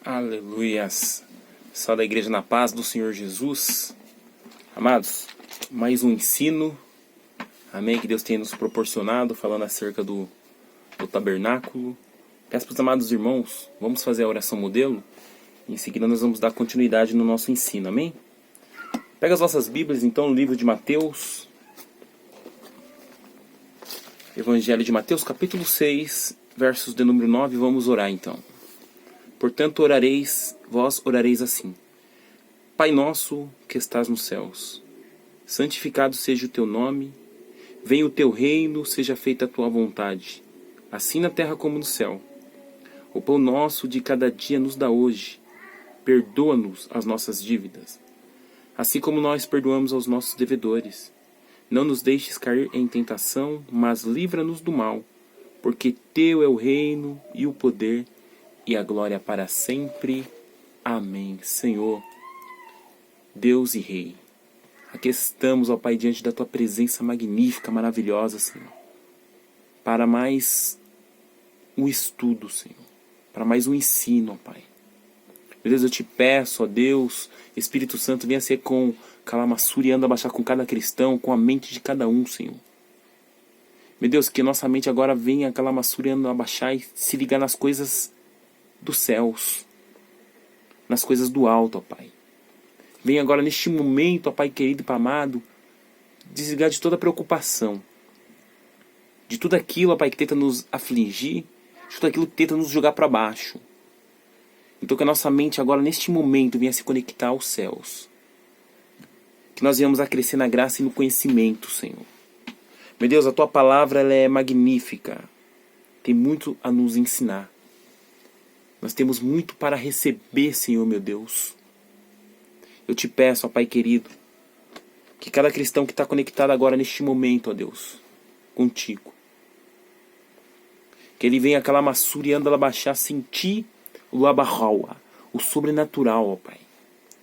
Aleluias. Só da Igreja na Paz do Senhor Jesus. Amados, mais um ensino, amém, que Deus tem nos proporcionado, falando acerca do tabernáculo. Peço para os amados irmãos, vamos fazer a oração modelo. Em seguida nós vamos dar continuidade no nosso ensino, amém? Pega as vossas Bíblias, então, no livro de Mateus. Evangelho de Mateus, capítulo 6, versos de número 9. Vamos orar, então. Portanto, vós orareis assim: Pai nosso que estás nos céus, santificado seja o teu nome, venha o teu reino, seja feita a tua vontade, assim na terra como no céu. O pão nosso de cada dia nos dá hoje, perdoa-nos as nossas dívidas, assim como nós perdoamos aos nossos devedores. Não nos deixes cair em tentação, mas livra-nos do mal, porque teu é o reino e o poder e a glória para sempre. Amém. Senhor, Deus e Rei, aqui estamos, ó Pai, diante da Tua presença magnífica, maravilhosa, Senhor, para mais um estudo, Senhor, para mais um ensino, ó Pai. Meu Deus, eu te peço, ó Deus, Espírito Santo, venha ser com calamaçura e anda baixar com cada cristão, com a mente de cada um, Senhor. Meu Deus, que nossa mente agora venha calamaçura e anda abaixar e se ligar nas coisas dos céus, nas coisas do alto, ó Pai. Vem agora neste momento, ó Pai querido e amado, desligar de toda preocupação, de tudo aquilo, ó Pai, que tenta nos afligir, de tudo aquilo que tenta nos jogar para baixo. Então que a nossa mente agora, neste momento, venha se conectar aos céus. Que nós venhamos a crescer na graça e no conhecimento, Senhor. Meu Deus, a Tua palavra ela é magnífica. Tem muito a nos ensinar. Nós temos muito para receber, Senhor, meu Deus. Eu te peço, ó Pai querido, que cada cristão que está conectado agora neste momento, ó Deus, contigo, que ele venha aquela massura e anda lá baixar, sentir o labarraua, o sobrenatural, ó Pai,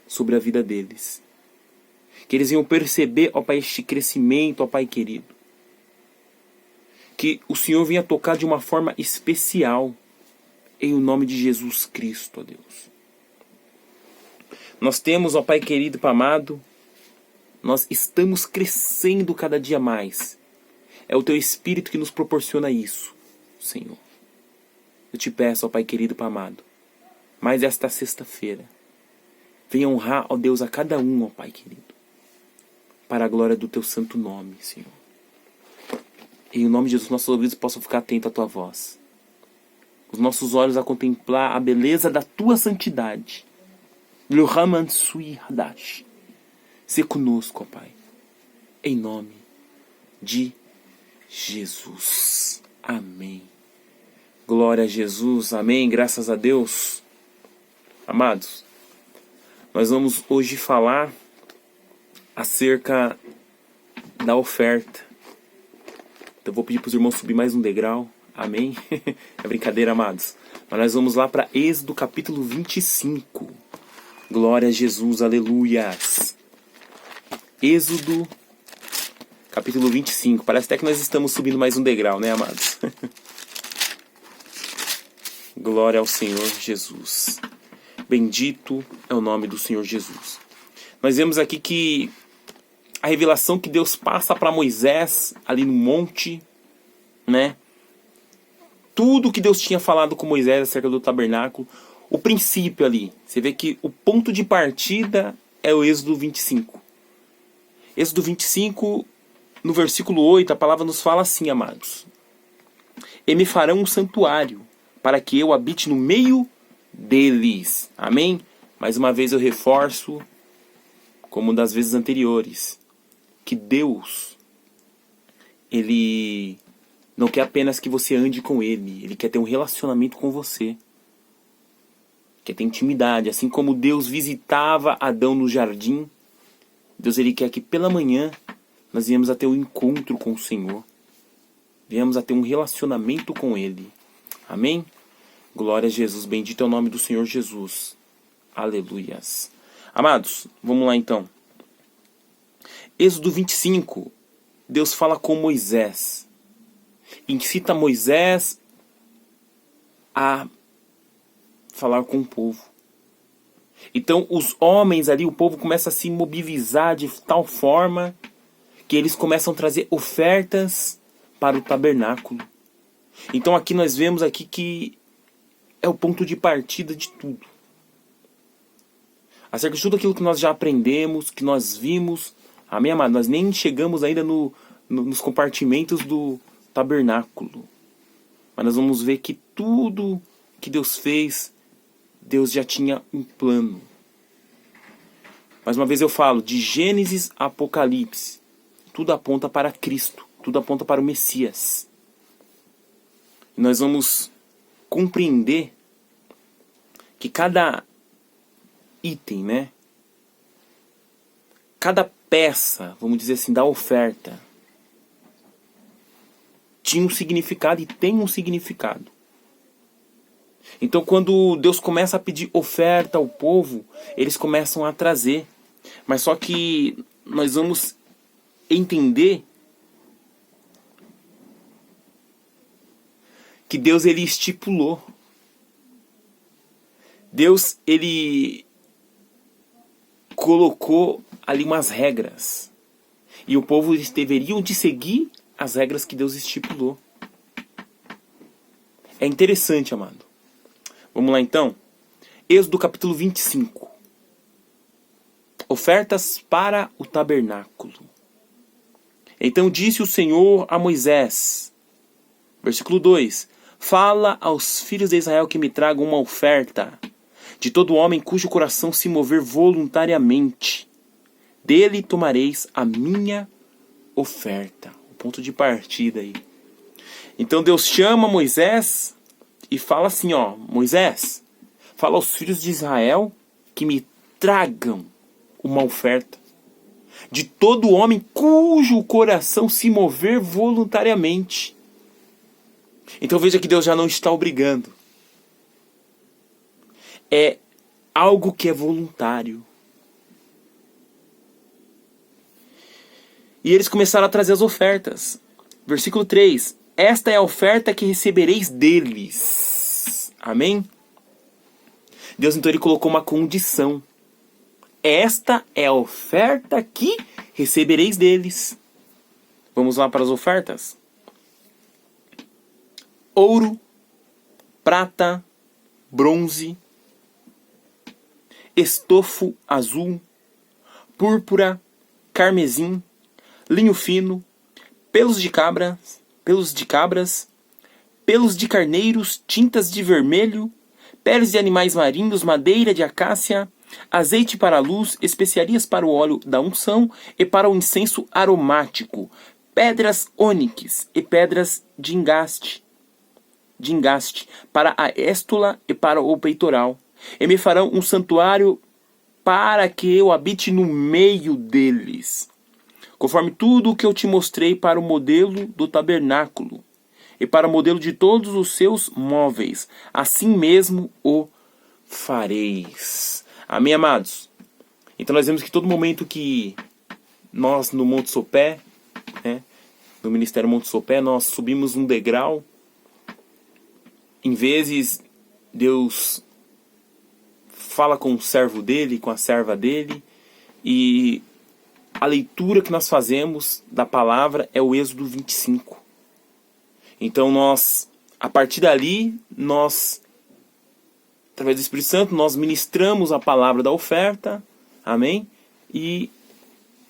sobre a vida deles. Que eles venham perceber, ó Pai, este crescimento, ó Pai querido. Que o Senhor venha tocar de uma forma especial, em o nome de Jesus Cristo, ó Deus. Nós temos, ó Pai querido e amado, nós estamos crescendo cada dia mais. É o Teu Espírito que nos proporciona isso, Senhor. Eu te peço, ó Pai querido e amado, mais esta sexta-feira, venha honrar, ó Deus, a cada um, ó Pai querido, para a glória do Teu santo nome, Senhor. Em nome de Jesus, nossos ouvidos possam ficar atentos à Tua voz. Os nossos olhos a contemplar a beleza da Tua santidade. Se conosco, ó Pai, em nome de Jesus. Amém. Glória a Jesus. Amém. Graças a Deus. Amados, nós vamos hoje falar acerca da oferta. Então eu vou pedir para os irmãos subir mais um degrau. Amém? É brincadeira, amados. Mas nós vamos lá para Êxodo capítulo 25. Glória a Jesus, aleluias. Êxodo capítulo 25. Parece até que nós estamos subindo mais um degrau, né, amados? Glória ao Senhor Jesus. Bendito é o nome do Senhor Jesus. Nós vemos aqui que a revelação que Deus passa para Moisés ali no monte, né? Tudo que Deus tinha falado com Moisés acerca do tabernáculo, o princípio ali, você vê que o ponto de partida é o Êxodo 25. Êxodo 25, no versículo 8, a palavra nos fala assim, amados: E me farão um santuário, para que eu habite no meio deles. Amém? Mais uma vez eu reforço, como das vezes anteriores, que Deus, Ele não quer apenas que você ande com Ele. Ele quer ter um relacionamento com você. Quer ter intimidade. Assim como Deus visitava Adão no jardim, Deus Ele quer que pela manhã nós viemos a ter um encontro com o Senhor. Viemos a ter um relacionamento com Ele. Amém? Glória a Jesus. Bendito é o nome do Senhor Jesus. Aleluias. Amados, vamos lá então. Êxodo 25. Deus fala com Moisés. Incita Moisés a falar com o povo. Então os homens ali, o povo começa a se mobilizar de tal forma que eles começam a trazer ofertas para o tabernáculo. Então aqui nós vemos aqui que é o ponto de partida de tudo. Acerca de tudo aquilo que nós já aprendemos, que nós vimos. Amém, amado? Nós nem chegamos ainda nos compartimentos do tabernáculo. Mas nós vamos ver que tudo que Deus fez, Deus já tinha um plano. Mais uma vez eu falo, de Gênesis a Apocalipse, tudo aponta para Cristo, tudo aponta para o Messias. E nós vamos compreender que cada item, né? Cada peça, vamos dizer assim, da oferta, tinha um significado e tem um significado. Então quando Deus começa a pedir oferta ao povo, eles começam a trazer. Mas só que nós vamos entender que Deus, ele estipulou. Deus, ele colocou ali umas regras. E o povo, eles deveriam de seguir as regras que Deus estipulou. É interessante, amado. Vamos lá então. Êxodo capítulo 25. Ofertas para o tabernáculo. Então disse o Senhor a Moisés. Versículo 2. Fala aos filhos de Israel que me tragam uma oferta de todo homem cujo coração se mover voluntariamente. Dele tomareis a minha oferta. O ponto de partida aí. Então Deus chama Moisés e fala assim, ó, Moisés, fala aos filhos de Israel que me tragam uma oferta de todo homem cujo coração se mover voluntariamente. Então veja que Deus já não está obrigando. É algo que é voluntário. E eles começaram a trazer as ofertas. Versículo 3. Esta é a oferta que recebereis deles. Amém? Deus então ele colocou uma condição. Esta é a oferta que recebereis deles. Vamos lá para as ofertas? Ouro, prata, bronze, estofo azul, púrpura, carmesim, linho fino, pelos de cabras, pelos de carneiros, tintas de vermelho, peles de animais marinhos, madeira de acácia, azeite para a luz, especiarias para o óleo da unção e para o incenso aromático, pedras ônix e pedras de engaste, para a éstula e para o peitoral. E me farão um santuário para que eu habite no meio deles, conforme tudo o que eu te mostrei para o modelo do tabernáculo e para o modelo de todos os seus móveis. Assim mesmo o fareis. Amém, amados? Então nós vemos que todo momento que nós no Monte Sopé, né, no Ministério Monte Sopé, nós subimos um degrau. Em vezes, Deus fala com o servo dele, com a serva dele, e a leitura que nós fazemos da palavra é o Êxodo 25. Então nós, a partir dali, nós, através do Espírito Santo, nós ministramos a palavra da oferta, amém? E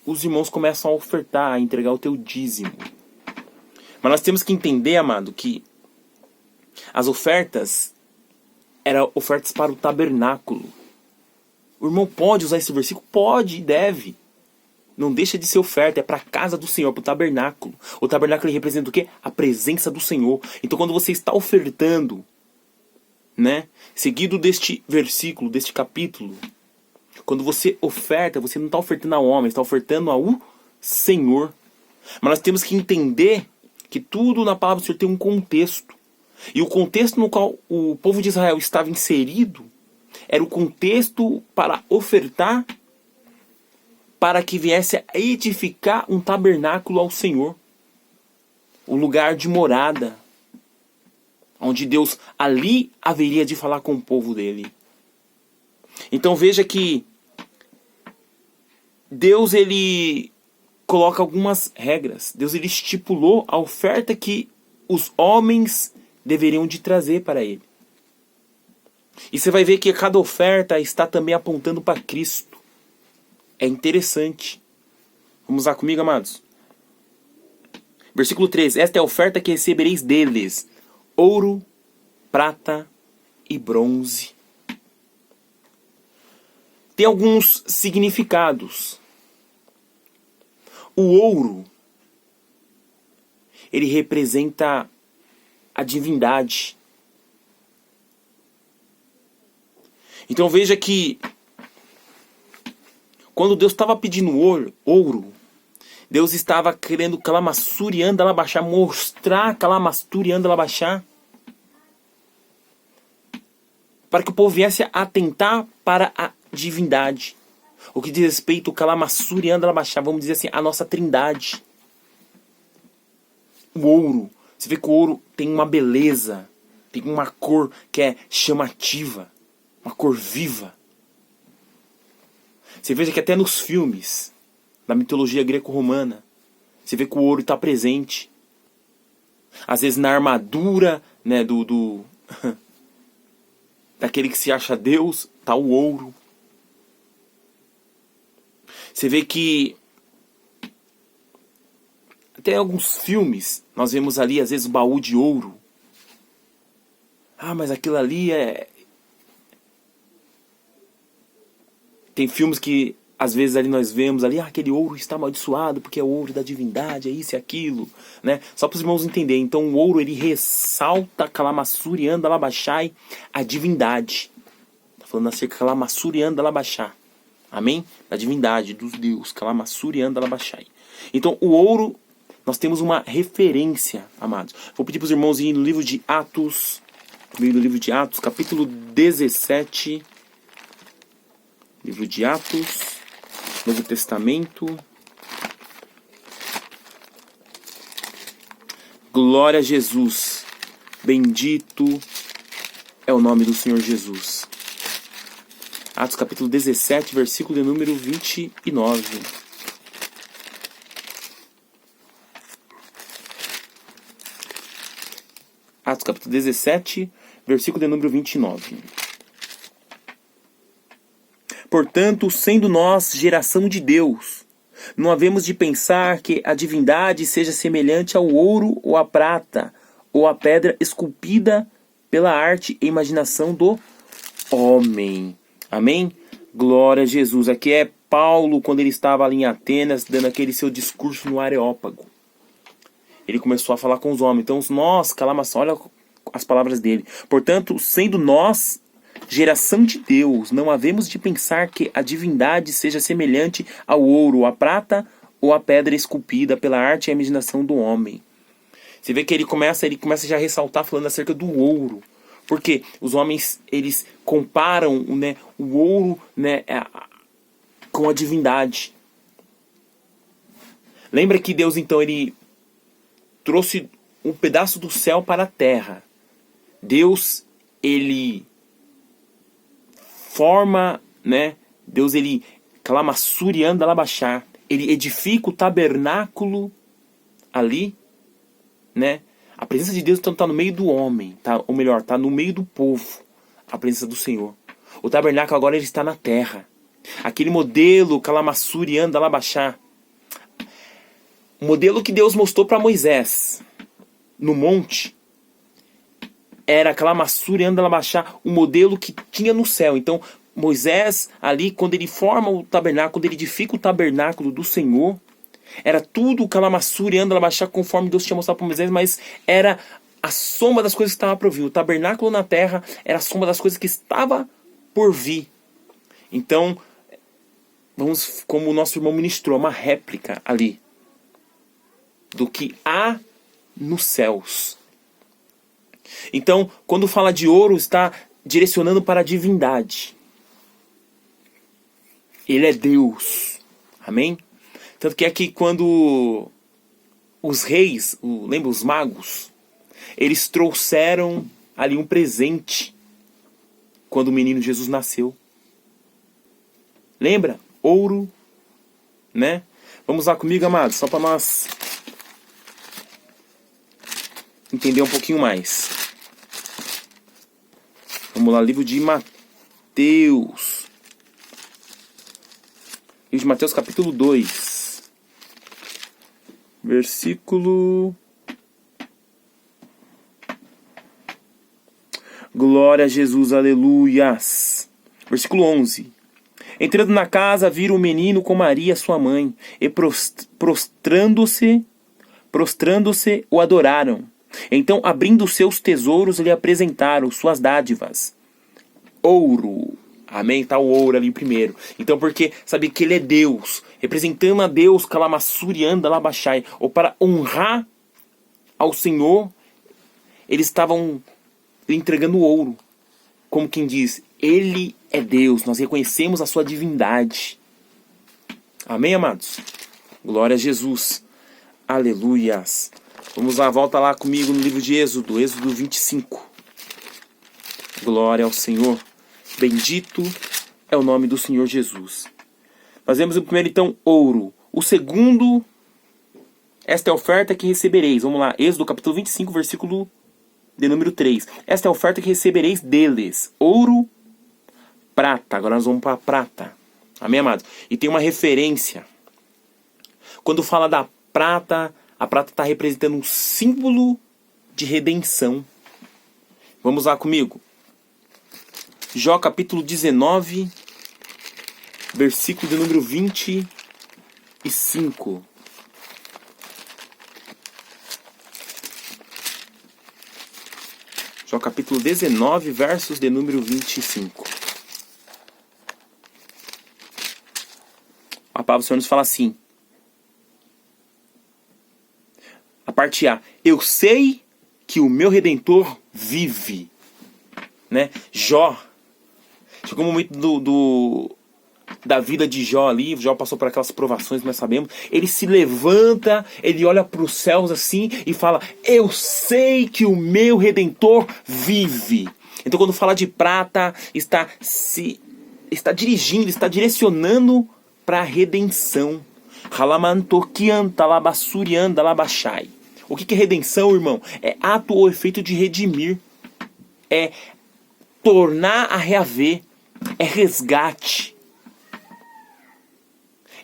os irmãos começam a ofertar, a entregar o teu dízimo. Mas nós temos que entender, amado, que as ofertas eram ofertas para o tabernáculo. O irmão pode usar esse versículo? Pode e deve. Não deixa de ser oferta, é para a casa do Senhor, para o tabernáculo. O tabernáculo ele representa o quê? A presença do Senhor. Então quando você está ofertando, né, seguido deste versículo, deste capítulo, quando você oferta, você não está ofertando ao homem, está ofertando ao Senhor. Mas nós temos que entender que tudo na palavra do Senhor tem um contexto. E o contexto no qual o povo de Israel estava inserido era o contexto para ofertar, para que viesse a edificar um tabernáculo ao Senhor. O lugar de morada, onde Deus ali haveria de falar com o povo dele. Então veja que Deus, ele coloca algumas regras. Deus, ele estipulou a oferta que os homens deveriam de trazer para ele. E você vai ver que cada oferta está também apontando para Cristo. É interessante. Vamos lá comigo, amados? Versículo 13. Esta é a oferta que recebereis deles: ouro, prata e bronze. Tem alguns significados. O ouro, ele representa a divindade. Então veja que quando Deus estava pedindo ouro, Deus estava querendo Kalamassurian Dalabashá, mostrar Kalamassurian Dalabashá, para que o povo viesse a atentar para a divindade. O que diz respeito ao Kalamassurian Dalabashá, vamos dizer assim, a nossa trindade. O ouro, você vê que o ouro tem uma beleza, tem uma cor que é chamativa, uma cor viva. Você veja que até nos filmes da mitologia greco-romana, você vê que o ouro está presente. Às vezes na armadura, né, daquele que se acha Deus, está o ouro. Você vê que até alguns filmes nós vemos ali às vezes o baú de ouro. Ah, mas aquilo ali é... Tem filmes que às vezes ali nós vemos ali, aquele ouro está amaldiçoado porque é o ouro da divindade, é isso e aquilo, né? Só para os irmãos entenderem. Então o ouro, ele ressalta Kalamassurian Dalabashá, a divindade. Está falando acerca de Kalamassurian Dalabashá. Amém? Da divindade, dos deuses, Kalamassurian Dalabashá. Então o ouro, nós temos uma referência, amados. Vou pedir para os irmãos irem no livro de Atos, no livro de Atos, capítulo 17. Livro de Atos, Novo Testamento. Glória a Jesus. Bendito é o nome do Senhor Jesus. Atos capítulo 17, versículo de número 29. Atos capítulo 17, versículo de número 29. Portanto, sendo nós geração de Deus, não havemos de pensar que a divindade seja semelhante ao ouro ou à prata, ou à pedra esculpida pela arte e imaginação do homem. Amém? Glória a Jesus. Aqui é Paulo, quando ele estava ali em Atenas, dando aquele seu discurso no Areópago. Ele começou a falar com os homens. Então, nós, Kalamassurian, olha as palavras dele. Portanto, sendo nós geração de Deus, não havemos de pensar que a divindade seja semelhante ao ouro, à prata ou à pedra esculpida pela arte e a imaginação do homem. Você vê que ele começa já a ressaltar falando acerca do ouro. Porque os homens, eles comparam, né, o ouro, né, com a divindade. Lembra que Deus, então, ele trouxe um pedaço do céu para a terra. Deus, ele forma, né? Deus, ele Kalamassurian Dalabashá, ele edifica o tabernáculo ali, né? A presença de Deus então está no meio do homem, tá? Ou melhor, está no meio do povo, a presença do Senhor. O tabernáculo agora ele está na terra. Aquele modelo Kalamassurian Dalabashá, o modelo que Deus mostrou para Moisés no monte, era Kalamassurian Dalabashá, o modelo que tinha no céu. Então Moisés ali, quando ele forma o tabernáculo, quando ele edifica o tabernáculo do Senhor, era tudo Kalamassurian Dalabashá conforme Deus tinha mostrado para Moisés, mas era a soma das coisas que estava por vir. O tabernáculo na terra era a soma das coisas que estava por vir. Então, vamos, como o nosso irmão ministrou, uma réplica ali do que há nos céus. Então, quando fala de ouro, está direcionando para a divindade. Ele é Deus. Amém? Tanto que é que quando os reis, lembra os magos, eles trouxeram ali um presente quando o menino Jesus nasceu. Lembra? Ouro, né? Vamos lá comigo, amados, só para nós entender um pouquinho mais. Vamos lá, livro de Mateus. Livro de Mateus, capítulo 2. Versículo... Glória a Jesus, aleluias. Versículo 11. Entrando na casa, viram o menino com Maria, sua mãe, e prostrando-se, o adoraram. Então, abrindo seus tesouros, lhe apresentaram suas dádivas. Ouro. Amém? Tá o ouro ali primeiro. Então, porque sabe que ele é Deus, representando a Deus, Kalamassuri anda Labashai, ou para honrar ao Senhor, eles estavam entregando ouro. Como quem diz, Ele é Deus, nós reconhecemos a sua divindade. Amém, amados? Glória a Jesus. Aleluias. Vamos lá, volta lá comigo no livro de Êxodo, Êxodo 25. Glória ao Senhor. Bendito é o nome do Senhor Jesus. Nós vemos o primeiro, então, ouro. O segundo, esta é a oferta que recebereis. Vamos lá, Êxodo capítulo 25, versículo de número 3. Esta é a oferta que recebereis deles. Ouro, prata. Agora nós vamos para a prata. Amém, amados? E tem uma referência. Quando fala da prata, a prata está representando um símbolo de redenção. Vamos lá comigo. Jó capítulo 19, versículo de número 25. Jó capítulo 19, versos de número 25. A palavra do Senhor nos fala assim. A parte A. Eu sei que o meu Redentor vive. Né? Jó. Chegou um momento da vida de Jó ali. Jó passou por aquelas provações, nós sabemos. Ele se levanta, ele olha para os céus assim e fala: eu sei que o meu Redentor vive. Então quando fala de prata, está dirigindo, está direcionando para a redenção. O que é redenção, irmão? É ato ou efeito de redimir. É tornar a reaver. É resgate.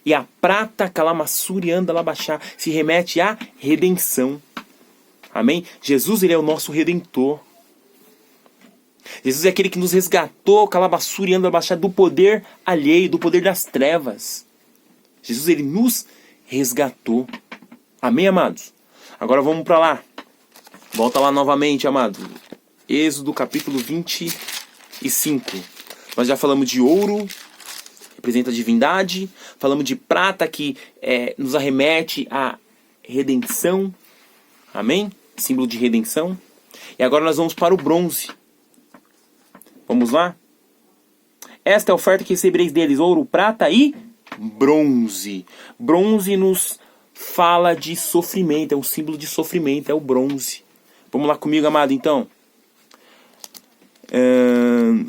E a prata, Kalamassuri anda Labashá, se remete à redenção. Amém? Jesus, ele é o nosso Redentor. Jesus é aquele que nos resgatou, Kalamassuri anda Labashá, do poder alheio, do poder das trevas. Jesus, ele nos resgatou. Amém, amados? Agora vamos para lá. Volta lá novamente, amado. Êxodo capítulo 25. Nós já falamos de ouro, representa a divindade. Falamos de prata, que nos arremete à redenção. Amém? Símbolo de redenção. E agora nós vamos para o bronze. Vamos lá? Esta é a oferta que recebereis deles: ouro, prata e bronze. Bronze nos fala de sofrimento, é um símbolo de sofrimento, é o bronze. Vamos lá comigo, amado, então.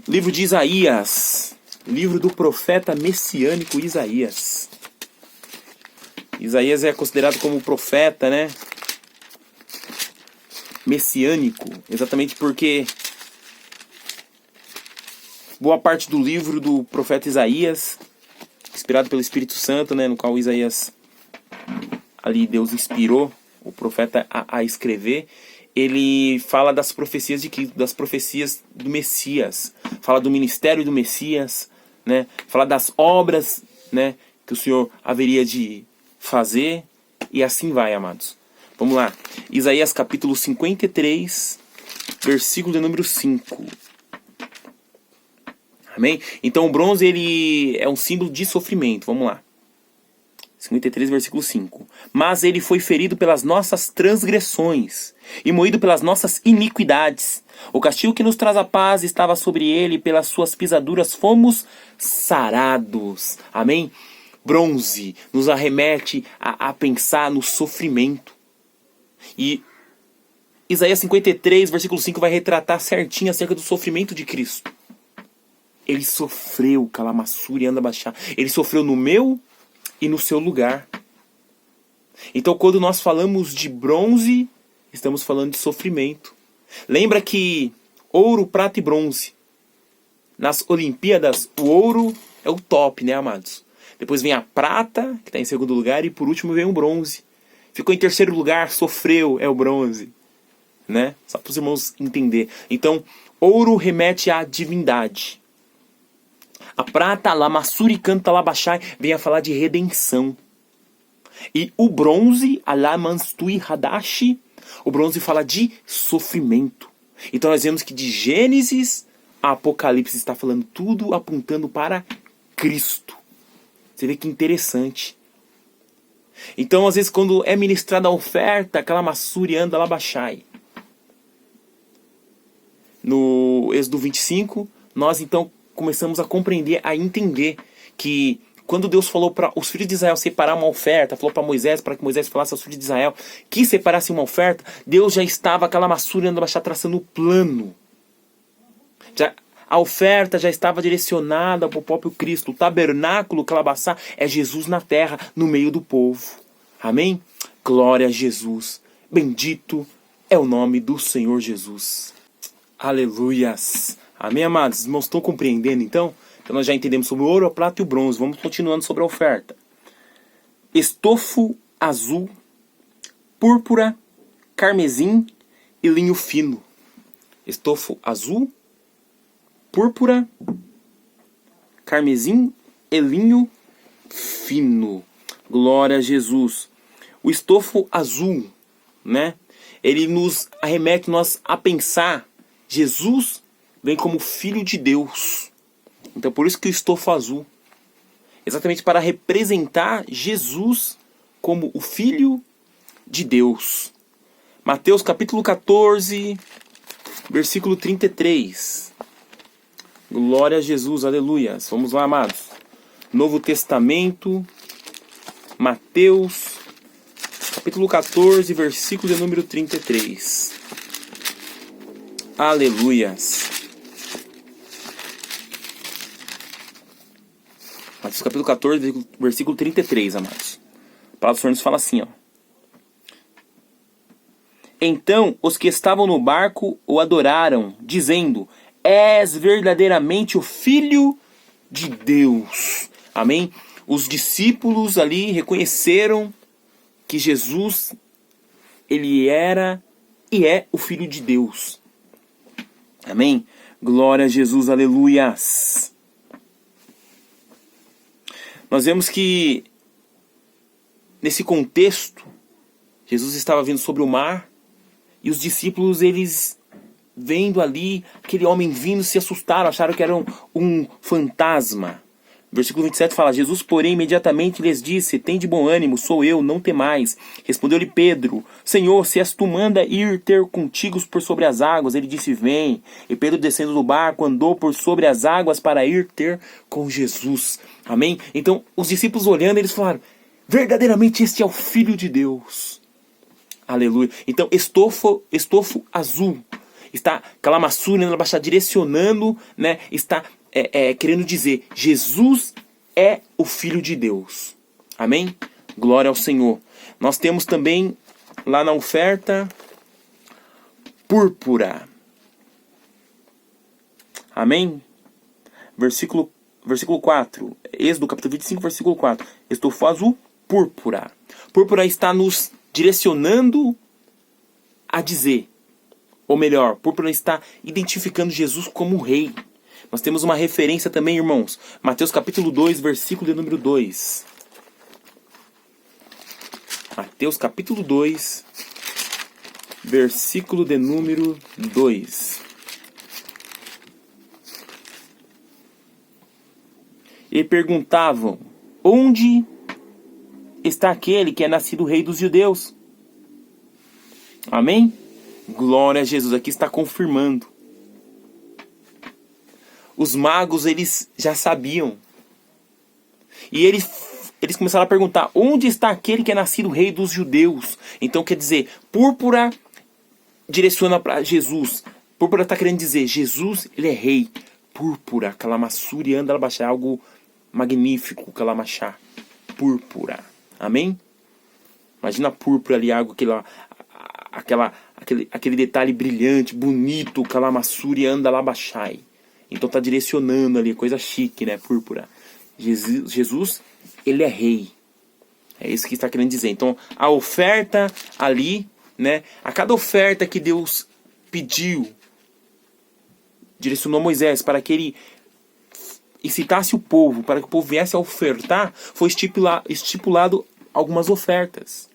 Livro de Isaías. Livro do profeta messiânico Isaías. Isaías é considerado como profeta, né? Messiânico. Exatamente porque boa parte do livro do profeta Isaías, inspirado pelo Espírito Santo, né? No qual Isaías, ali Deus inspirou o profeta a escrever. Ele fala das profecias de Cristo, das profecias do Messias. Fala do ministério do Messias, né? Fala das obras, né, que o Senhor haveria de fazer. E assim vai, amados. Vamos lá. Isaías capítulo 53, versículo de número 5. Amém? Então o bronze, ele é um símbolo de sofrimento. Vamos lá. 53, versículo 5. Mas ele foi ferido pelas nossas transgressões e moído pelas nossas iniquidades. O castigo que nos traz a paz estava sobre ele, e pelas suas pisaduras fomos sarados. Amém? Bronze nos arremete a pensar no sofrimento. E Isaías 53, versículo 5 vai retratar certinho acerca do sofrimento de Cristo. Ele sofreu, calamassuri anda baixar. Ele sofreu no meu e no seu lugar. Então, quando nós falamos de bronze, estamos falando de sofrimento. Lembra que ouro, prata e bronze. Nas Olimpíadas, o ouro é o top, né, amados? Depois vem a prata, que está em segundo lugar, e por último vem o bronze. Ficou em terceiro lugar, sofreu, é o bronze. Né? Só para os irmãos entender. Então, ouro remete à divindade. A prata, lamassuri canta labachai, vem a falar de redenção. E o bronze, alamanstui hadashi, o bronze fala de sofrimento. Então nós vemos que de Gênesis a Apocalipse está falando tudo apontando para Cristo. Você vê que interessante. Então, às vezes, quando é ministrada a oferta, aquela massuri anda labachai. No Êxodo 25, nós então começamos a compreender, a entender que quando Deus falou para os filhos de Israel separar uma oferta, falou para Moisés, para que Moisés falasse aos filhos de Israel que separasse uma oferta, Deus já estava, aquela massuri anda labachai, traçando o plano. A oferta já estava direcionada para o próprio Cristo. O tabernáculo, Calabaçá, é Jesus na terra, no meio do povo. Amém? Glória a Jesus. Bendito é o nome do Senhor Jesus. Aleluias. Amém, amados? Os irmãos estão compreendendo, então? Então nós já entendemos sobre o ouro, a prata e o bronze. Vamos continuando sobre a oferta. Estofo azul, púrpura, carmesim e linho fino. Estofo azul, púrpura, carmesim e linho fino. Glória a Jesus. O estofo azul, né? Ele nos arremete nós a pensar, Jesus vem como Filho de Deus. Então por isso que o estofo azul, exatamente para representar Jesus como o Filho de Deus. Mateus capítulo 14, versículo 33. Glória a Jesus, aleluias. Vamos lá, amados. Novo Testamento, Mateus, capítulo 14, versículo de número 33. Aleluias. Mateus capítulo 14, versículo 33, amados. A palavra do Senhor nos fala assim, ó. Então os que estavam no barco o adoraram, dizendo: és verdadeiramente o Filho de Deus. Amém? Os discípulos ali reconheceram que Jesus, ele era e é o Filho de Deus. Amém? Glória a Jesus, aleluias. Nós vemos que nesse contexto, Jesus estava vindo sobre o mar e os discípulos, eles vendo ali aquele homem vindo, se assustaram, acharam que era um fantasma. Versículo 27 fala: Jesus, porém, imediatamente lhes disse: tende bom ânimo, sou eu, não temais. Respondeu-lhe Pedro: Senhor, se és tu, manda ir ter contigo por sobre as águas. Ele disse: vem. E Pedro, descendo do barco, andou por sobre as águas para ir ter com Jesus. Amém? Então, os discípulos olhando, eles falaram: verdadeiramente este é o Filho de Deus. Aleluia. Então, estofo azul. Está calamassuri, direcionando, né? Está querendo dizer, Jesus é o Filho de Deus. Amém? Glória ao Senhor. Nós temos também, lá na oferta, púrpura. Amém? Versículo 4. Êxodo, capítulo 25, versículo 4. Estofo azul, púrpura. Púrpura está nos direcionando a dizer, ou melhor, púrpura está identificando Jesus como rei. Nós temos uma referência também, irmãos. Mateus capítulo 2, versículo de número 2. Mateus capítulo 2, versículo de número 2. E perguntavam: onde está aquele que é nascido rei dos judeus? Amém? Glória a Jesus. Aqui está confirmando. Os magos, eles já sabiam. E eles começaram a perguntar: onde está aquele que é nascido rei dos judeus? Então quer dizer, púrpura direciona para Jesus. Púrpura está querendo dizer, Jesus, ele é rei. púrpura, calamassuri anda labachá, algo magnífico, calamachá, púrpura. Amém? Imagina a púrpura ali, algo aquele detalhe brilhante, bonito, calamassuri anda labachai. Então tá direcionando ali, coisa chique, né? Púrpura. Jesus, ele é rei. É isso que está querendo dizer. Então, a oferta ali, né? A cada oferta que Deus pediu, direcionou Moisés para que ele incitasse o povo, para que o povo viesse a ofertar, foi estipulado algumas ofertas.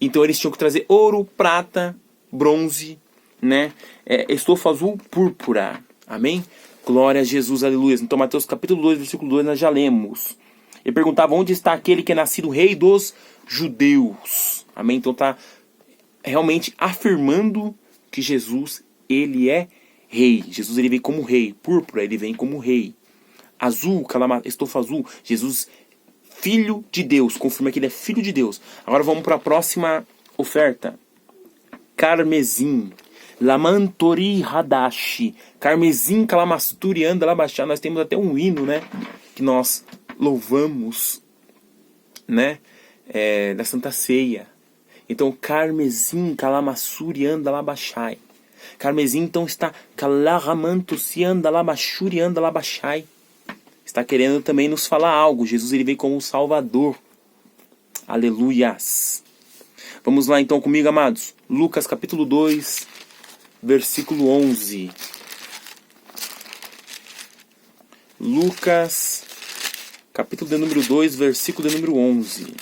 Então eles tinham que trazer ouro, prata, bronze, né? Estofa azul, púrpura. Amém? Glória a Jesus, aleluia. Então Mateus capítulo 2, versículo 2, nós já lemos. Ele perguntava onde está aquele que é nascido rei dos judeus. Amém? Então está realmente afirmando que Jesus, ele é rei. Jesus, ele vem como rei. Púrpura, ele vem como rei. Azul, estofa azul, Jesus, filho de Deus. Confirma que ele é filho de Deus. Agora vamos para a próxima oferta. Carmesim. Lamantori Hadashi. Carmesim, calamasturi, anda labachá. Nós temos até um hino, né? Que nós louvamos, né? Da Santa Ceia. Então, carmesim, calamassuri, anda labachai. Carmesim, então, está calaramantusi, anda labachuri, anda labachai. Está querendo também nos falar algo. Jesus, ele vem como o Salvador. Aleluias. Vamos lá, então, comigo, amados. Lucas, capítulo 2, versículo 11. Lucas, capítulo de número 2, versículo de número 11.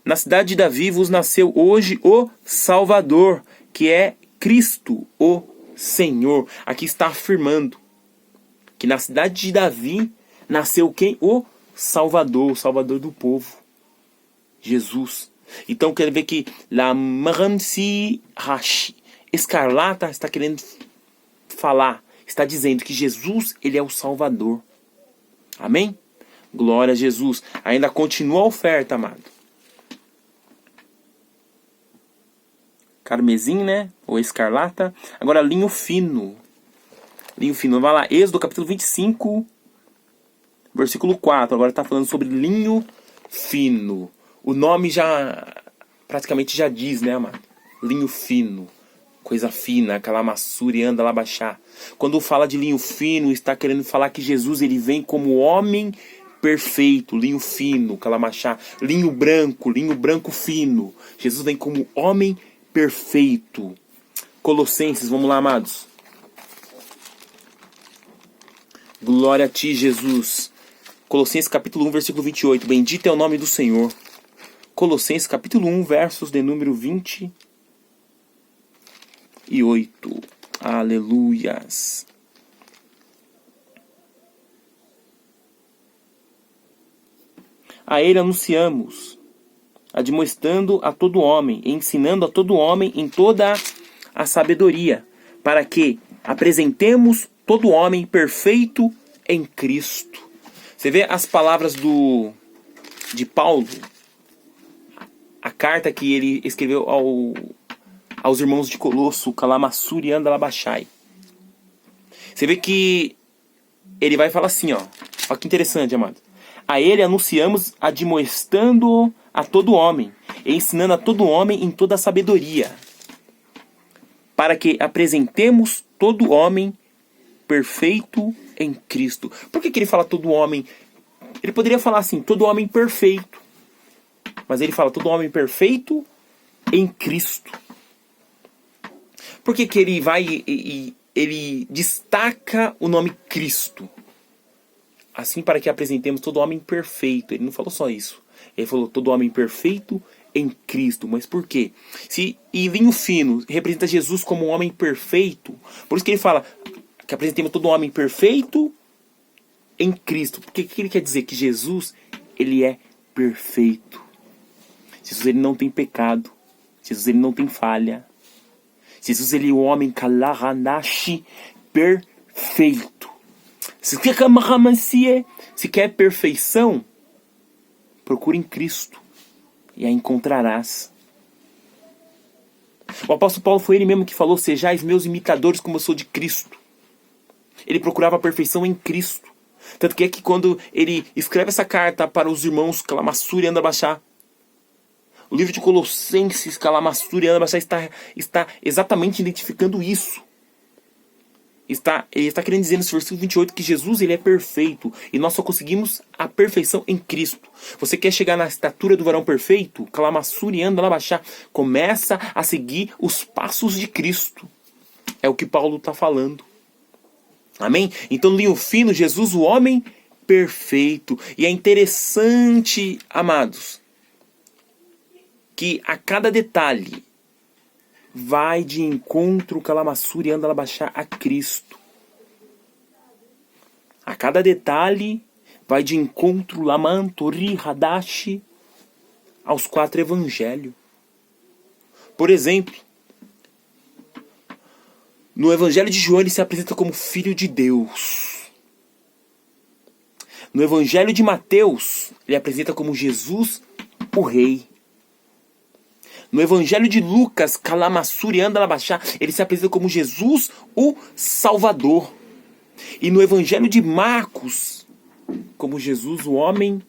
Na cidade de Davi vos nasceu hoje o Salvador, que é Cristo, o Senhor. Aqui está afirmando que na cidade de Davi nasceu quem? O Salvador, o Salvador do povo. Jesus. Então quer ver que Lamramsi Rashi, escarlata, está querendo falar, está dizendo que Jesus, ele é o Salvador. Amém? Glória a Jesus. Ainda continua a oferta, amado. Carmesim, né? Ou escarlata. Agora linho fino. Linho fino. Vai lá, Êxodo capítulo 25, versículo 4. Agora está falando sobre linho fino. O nome praticamente já diz, né, amado? Linho fino. Coisa fina, calamassuri, anda labachá. Quando fala de linho fino, está querendo falar que Jesus, ele vem como homem perfeito. Linho fino, calamachá. Linho branco fino. Jesus vem como homem perfeito. Colossenses, vamos lá, amados. Glória a ti, Jesus. Colossenses capítulo 1, versículo 28. Bendito é o nome do Senhor. Colossenses capítulo 1, versos de número 28. Aleluias. A ele anunciamos, admoestando a todo homem, ensinando a todo homem em toda a sabedoria, para que apresentemos todo homem perfeito em Cristo. Você vê as palavras de Paulo, a carta que ele escreveu aos irmãos de Colosso, calamassuri anda labachai. Você vê que ele vai falar assim, ó. Olha que interessante, amado. A ele anunciamos, admoestando a todo homem, ensinando a todo homem em toda a sabedoria, para que apresentemos todo homem perfeito em Cristo. Por que ele fala todo homem? Ele poderia falar assim, todo homem perfeito. Mas ele fala todo homem perfeito em Cristo. Por que ele vai e ele destaca o nome Cristo? Assim, para que apresentemos todo homem perfeito. Ele não falou só isso. Ele falou todo homem perfeito em Cristo. Mas por quê? E linho fino representa Jesus como um homem perfeito. Por isso que ele fala que apresentemos todo homem perfeito em Cristo. Porque o que ele quer dizer? Que Jesus, ele é perfeito. Jesus, ele não tem pecado. Jesus, ele não tem falha. Jesus, ele é o homem kalaranashi perfeito. Se quer perfeição, procure em Cristo e a encontrarás. O apóstolo Paulo foi ele mesmo que falou: sejais meus imitadores como eu sou de Cristo. Ele procurava a perfeição em Cristo. Tanto que é que quando ele escreve essa carta para os irmãos Calamassur e Andabachá, o livro de Colossenses, Calamassur e Andabachá está exatamente identificando isso. Ele está querendo dizer nesse versículo 28 que Jesus ele é perfeito e nós só conseguimos a perfeição em Cristo. Você quer chegar na estatura do varão perfeito? Calamassur e Andabachá, começa a seguir os passos de Cristo. É o que Paulo está falando. Amém? Então, linho fino, Jesus, o homem perfeito. E é interessante, amados, que a cada detalhe vai de encontro Calamassur e Andabachá a Cristo. A cada detalhe vai de encontro Lamantori Hadashi aos 4 evangelhos. Por exemplo, no Evangelho de João ele se apresenta como Filho de Deus. No Evangelho de Mateus ele apresenta como Jesus, o Rei. No Evangelho de Lucas, Calamassur e Andabachá, ele se apresenta como Jesus, o Salvador. E no Evangelho de Marcos, como Jesus, o homem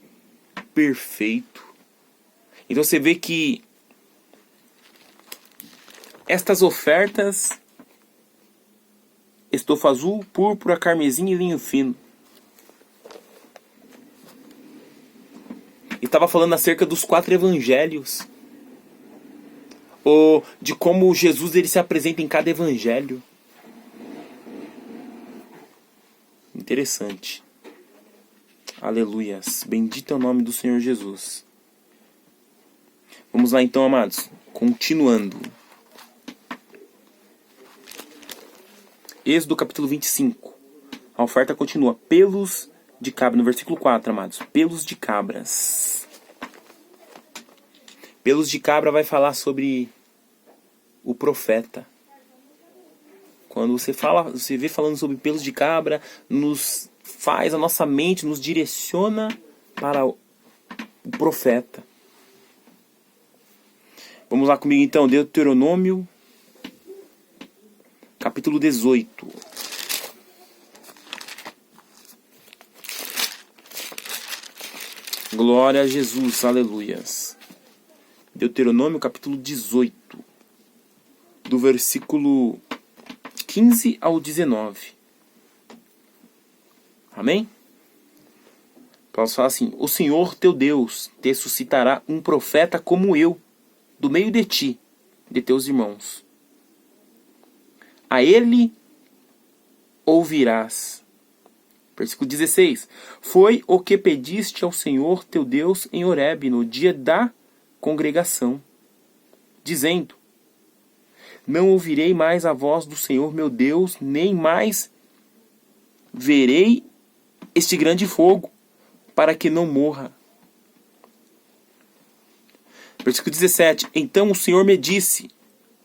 perfeito. Então você vê que estas ofertas, estofa azul, púrpura, carmesim e linho fino, estava falando acerca dos 4 evangelhos, ou de como Jesus ele se apresenta em cada evangelho. Interessante. Aleluias. Bendito é o nome do Senhor Jesus. Vamos lá então, amados. Continuando. Êxodo capítulo 25. A oferta continua. Pelos de cabra. No versículo 4, amados. Pelos de cabras. Pelos de cabra vai falar sobre o profeta. Quando você vê falando sobre pelos de cabra, nos faz a nossa mente, nos direciona para o profeta. Vamos lá comigo então, Deuteronômio, capítulo 18. Glória a Jesus, aleluias. Deuteronômio, capítulo 18, do versículo 15 ao 19. Amém? Posso falar assim: o Senhor teu Deus te suscitará um profeta como eu, do meio de ti, de teus irmãos. A ele ouvirás. Versículo 16. Foi o que pediste ao Senhor teu Deus em Horebe, no dia da congregação, dizendo: não ouvirei mais a voz do Senhor meu Deus, nem mais verei este grande fogo, para que não morra. Versículo 17. Então o Senhor me disse: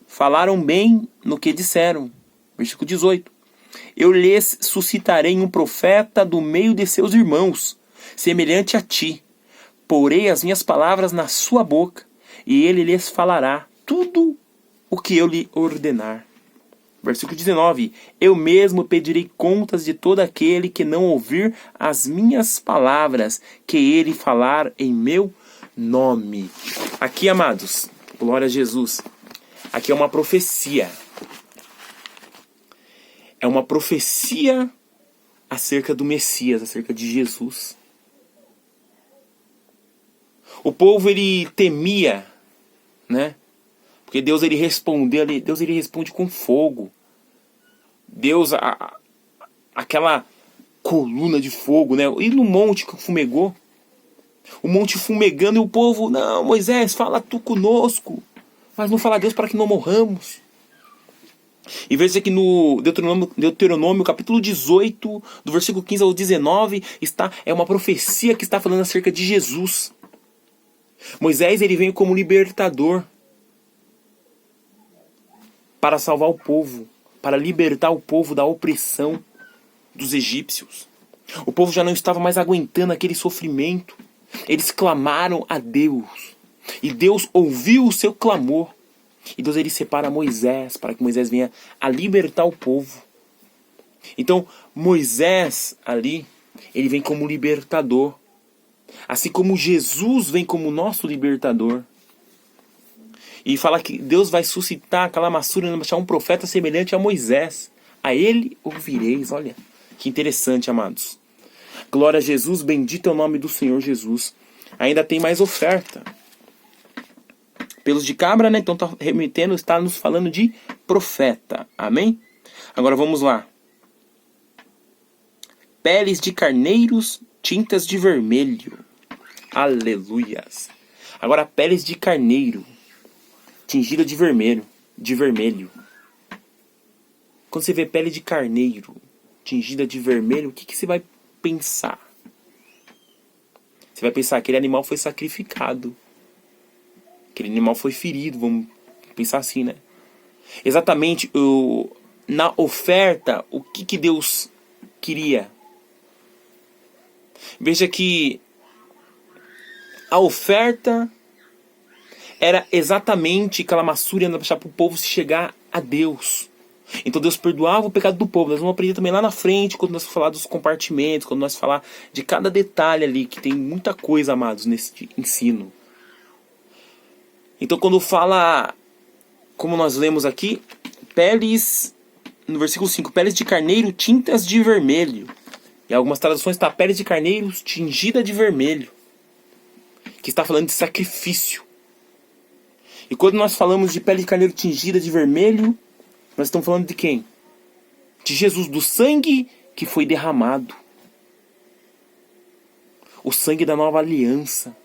falaram bem no que disseram. Versículo 18. Eu lhes suscitarei um profeta do meio de seus irmãos, semelhante a ti. Porei as minhas palavras na sua boca, e ele lhes falará tudo o que eu lhe ordenar. Versículo 19. Eu mesmo pedirei contas de todo aquele que não ouvir as minhas palavras, que ele falar em meu nome. Aqui, amados, glória a Jesus. Aqui é uma profecia. É uma profecia acerca do Messias, acerca de Jesus. O povo, ele temia, né? Porque Deus, ele responde com fogo. Deus, aquela coluna de fogo, né? E no monte que fumegou. O monte fumegando e o povo: não, Moisés, fala tu conosco, mas não fala a Deus para que não morramos. E veja aqui no Deuteronômio capítulo 18, do versículo 15 ao 19, é uma profecia que está falando acerca de Jesus. Moisés, ele vem como libertador para salvar o povo, para libertar o povo da opressão dos egípcios. O povo já não estava mais aguentando aquele sofrimento. Eles clamaram a Deus, e Deus ouviu o seu clamor. E Deus ele separa Moisés para que Moisés venha a libertar o povo. Então Moisés ali, ele vem como libertador. Assim como Jesus vem como nosso libertador. E fala que Deus vai suscitar aquela massura, um profeta semelhante a Moisés. A ele ouvireis. Olha, que interessante, amados. Glória a Jesus, bendito é o nome do Senhor Jesus. Ainda tem mais oferta. Pelos de cabra, né? Então está remetendo, está nos falando de profeta. Amém? Agora vamos lá. Peles de carneiros, tintas de vermelho. Aleluias. Agora peles de carneiro, tingida de vermelho. Quando você vê pele de carneiro, tingida de vermelho, o que você vai pensar? Você vai pensar, aquele animal foi sacrificado. Aquele animal foi ferido, vamos pensar assim, né? Exatamente, na oferta, o que Deus queria? Veja que a oferta era exatamente aquela massura para deixar para o povo se chegar a Deus. Então Deus perdoava o pecado do povo. Nós vamos aprender também lá na frente, quando nós falar dos compartimentos, quando nós falar de cada detalhe ali, que tem muita coisa, amados, nesse ensino. Então quando fala, como nós lemos aqui, peles, no versículo 5, peles de carneiro tintas de vermelho. Em algumas traduções está peles de carneiro tingida de vermelho, que está falando de sacrifício. E quando nós falamos de pele de carneiro tingida de vermelho, nós estamos falando de quem? De Jesus, do sangue que foi derramado. O sangue da nova aliança.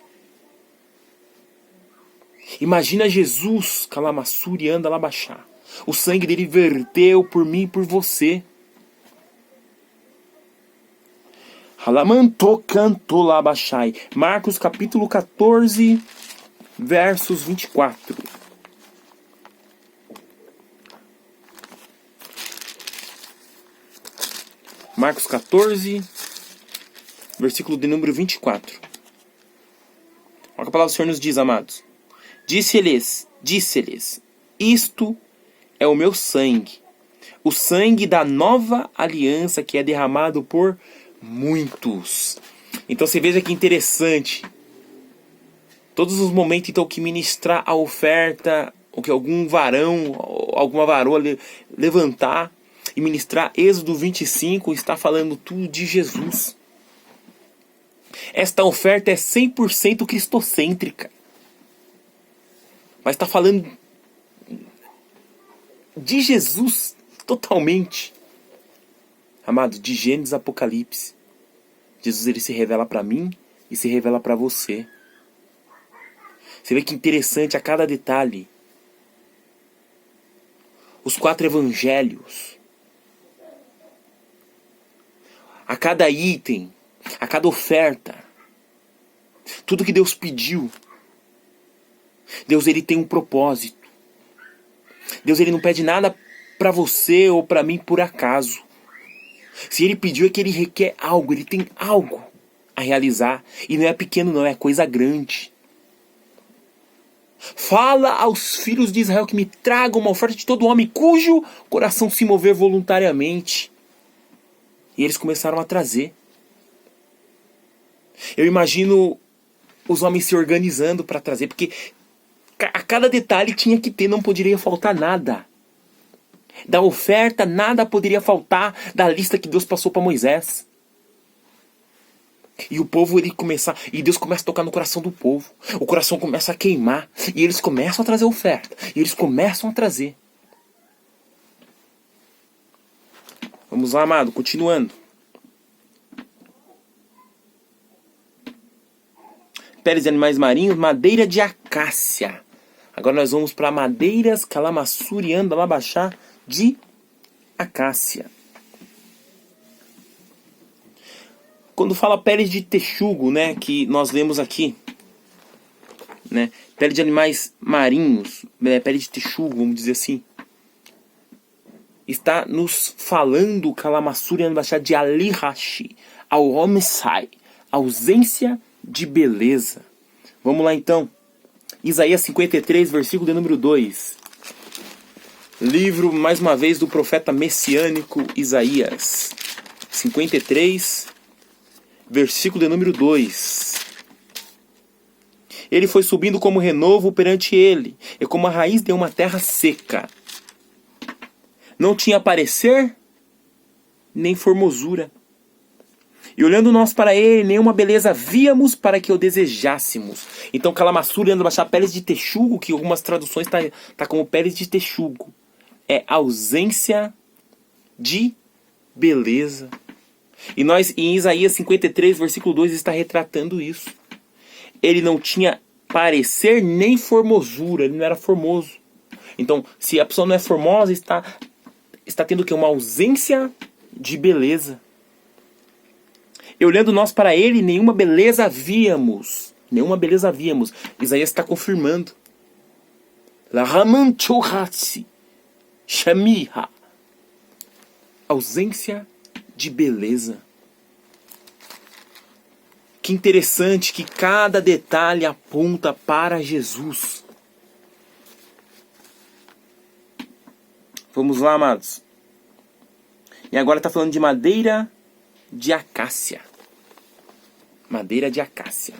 Imagina Jesus, calamassuri, anda lá baixar. O sangue dele verteu por mim e por você. Alamanto canto lá baixai. Marcos capítulo 14, versos 24. Marcos 14, versículo de número 24. Olha o que a palavra do Senhor nos diz, amados. Disse-lhes, isto é o meu sangue, o sangue da nova aliança que é derramado por muitos. Então você veja que interessante. Todos os momentos então que ministrar a oferta, ou que algum varão, alguma varoa levantar e ministrar Êxodo 25, está falando tudo de Jesus. Esta oferta é 100% cristocêntrica. Mas está falando de Jesus totalmente. Amado, de Gênesis a Apocalipse. Jesus ele se revela para mim e se revela para você. Você vê que interessante a cada detalhe. Os 4 evangelhos. A cada item, a cada oferta. Tudo que Deus pediu. Deus ele tem um propósito. Deus ele não pede nada para você ou para mim por acaso. Se ele pediu é que ele requer algo, ele tem algo a realizar. E não é pequeno não, é coisa grande. Fala aos filhos de Israel que me tragam uma oferta de todo homem cujo coração se mover voluntariamente. E eles começaram a trazer. Eu imagino os homens se organizando para trazer, porque a cada detalhe tinha que ter, não poderia faltar nada. Da oferta, nada poderia faltar da lista que Deus passou para Moisés. E o povo, e Deus começa a tocar no coração do povo. O coração começa a queimar. E eles começam a trazer oferta. E eles começam a trazer. Vamos lá, amado, continuando. Peles de animais marinhos, madeira de acácia. Agora nós vamos para madeiras, calamassuri, anda lá baixar, de acácia. Quando fala peles de texugo, né, que nós lemos aqui, né, pele de animais marinhos, pele de texugo, vamos dizer assim, está nos falando calamassuri, anda baixar, de alirashi, ao homicide, ausência de beleza. Vamos lá então. Isaías 53, versículo de número 2. Livro, mais uma vez, do profeta messiânico Isaías, 53, versículo de número 2. Ele foi subindo como renovo perante ele, e como a raiz de uma terra seca. Não tinha parecer, nem formosura. E olhando nós para ele, nenhuma beleza víamos para que o desejássemos. Então, calamaçura, anda baixar peles de texugo, que algumas traduções tá como peles de texugo. É ausência de beleza. E nós, em Isaías 53, versículo 2, está retratando isso. Ele não tinha parecer nem formosura, ele não era formoso. Então, se a pessoa não é formosa, está tendo o quê? Uma ausência de beleza. E olhando nós para ele, nenhuma beleza víamos. Nenhuma beleza víamos. Isaías está confirmando. Shamiha. Ausência de beleza. Que interessante que cada detalhe aponta para Jesus. Vamos lá, amados. E agora está falando de madeira de acácia. Madeira de acácia.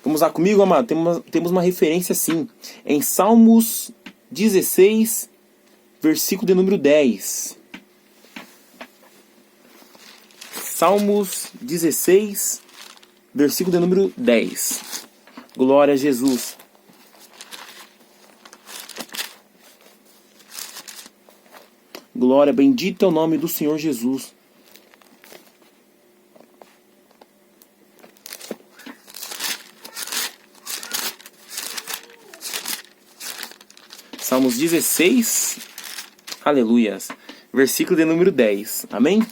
Vamos lá comigo, amado? Temos uma referência assim. Em Salmos 16, versículo de número 10. Salmos 16, versículo de número 10. Glória a Jesus. Glória, bendito é o nome do Senhor Jesus. Salmos 16, aleluias, versículo de número 10, amém?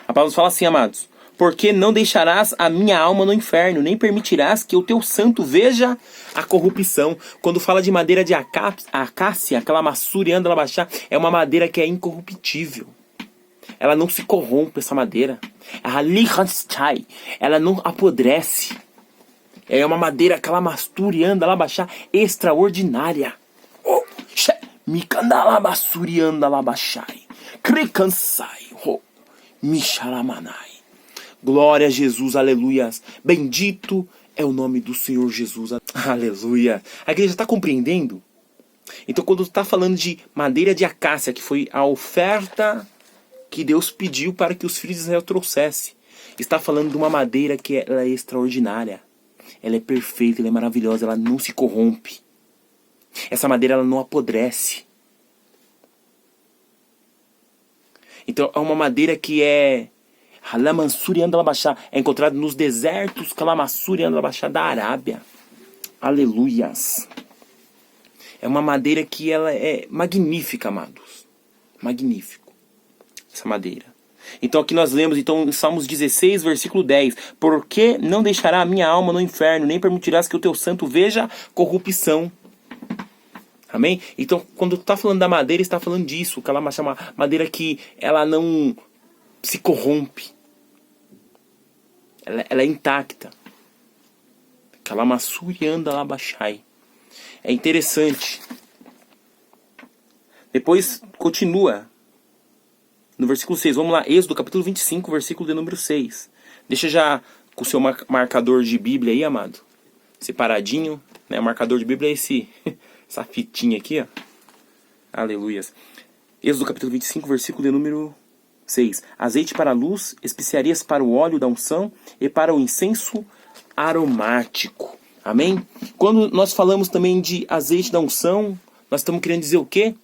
A palavra fala assim, amados: porque não deixarás a minha alma no inferno, nem permitirás que o teu santo veja a corrupção. Quando fala de madeira de acácia, aquela massurianda labaxá, é uma madeira que é incorruptível. Ela não se corrompe, essa madeira. Ela não apodrece. É uma madeira, aquela massurianda labaxá, extraordinária. Mikandala massurianda labaxai. Krikansai. Mishalamanai. Glória a Jesus, aleluias. Bendito é o nome do Senhor Jesus, aleluia. A igreja está compreendendo? Então, quando está falando de madeira de acácia, que foi a oferta que Deus pediu para que os filhos de Israel trouxessem, está falando de uma madeira que ela é extraordinária. Ela é perfeita, ela é maravilhosa, ela não se corrompe. Essa madeira ela não apodrece. Então é uma madeira que é é encontrada nos desertos da Arábia. Aleluias. É uma madeira que ela é magnífica, amados. Magnífico. Essa madeira. Então aqui nós lemos em Salmos 16, versículo 10. Porque não deixará a minha alma no inferno, nem permitirás que o teu santo veja corrupção. Amém? Então, quando está falando da madeira, está falando disso. Aquela madeira que ela não se corrompe. Ela é intacta. Aquela massurianda labaxai. É interessante. Depois, continua. No versículo 6. Vamos lá. Êxodo, capítulo 25, versículo de número 6. Deixa já com o seu marcador de Bíblia aí, amado. Separadinho. Né? O marcador de Bíblia é essa fitinha aqui, ó. Aleluias. Êxodo capítulo 25, versículo de número 6. Azeite para a luz, especiarias para o óleo da unção e para o incenso aromático. Amém? Quando nós falamos também de azeite da unção, nós estamos querendo dizer o quê?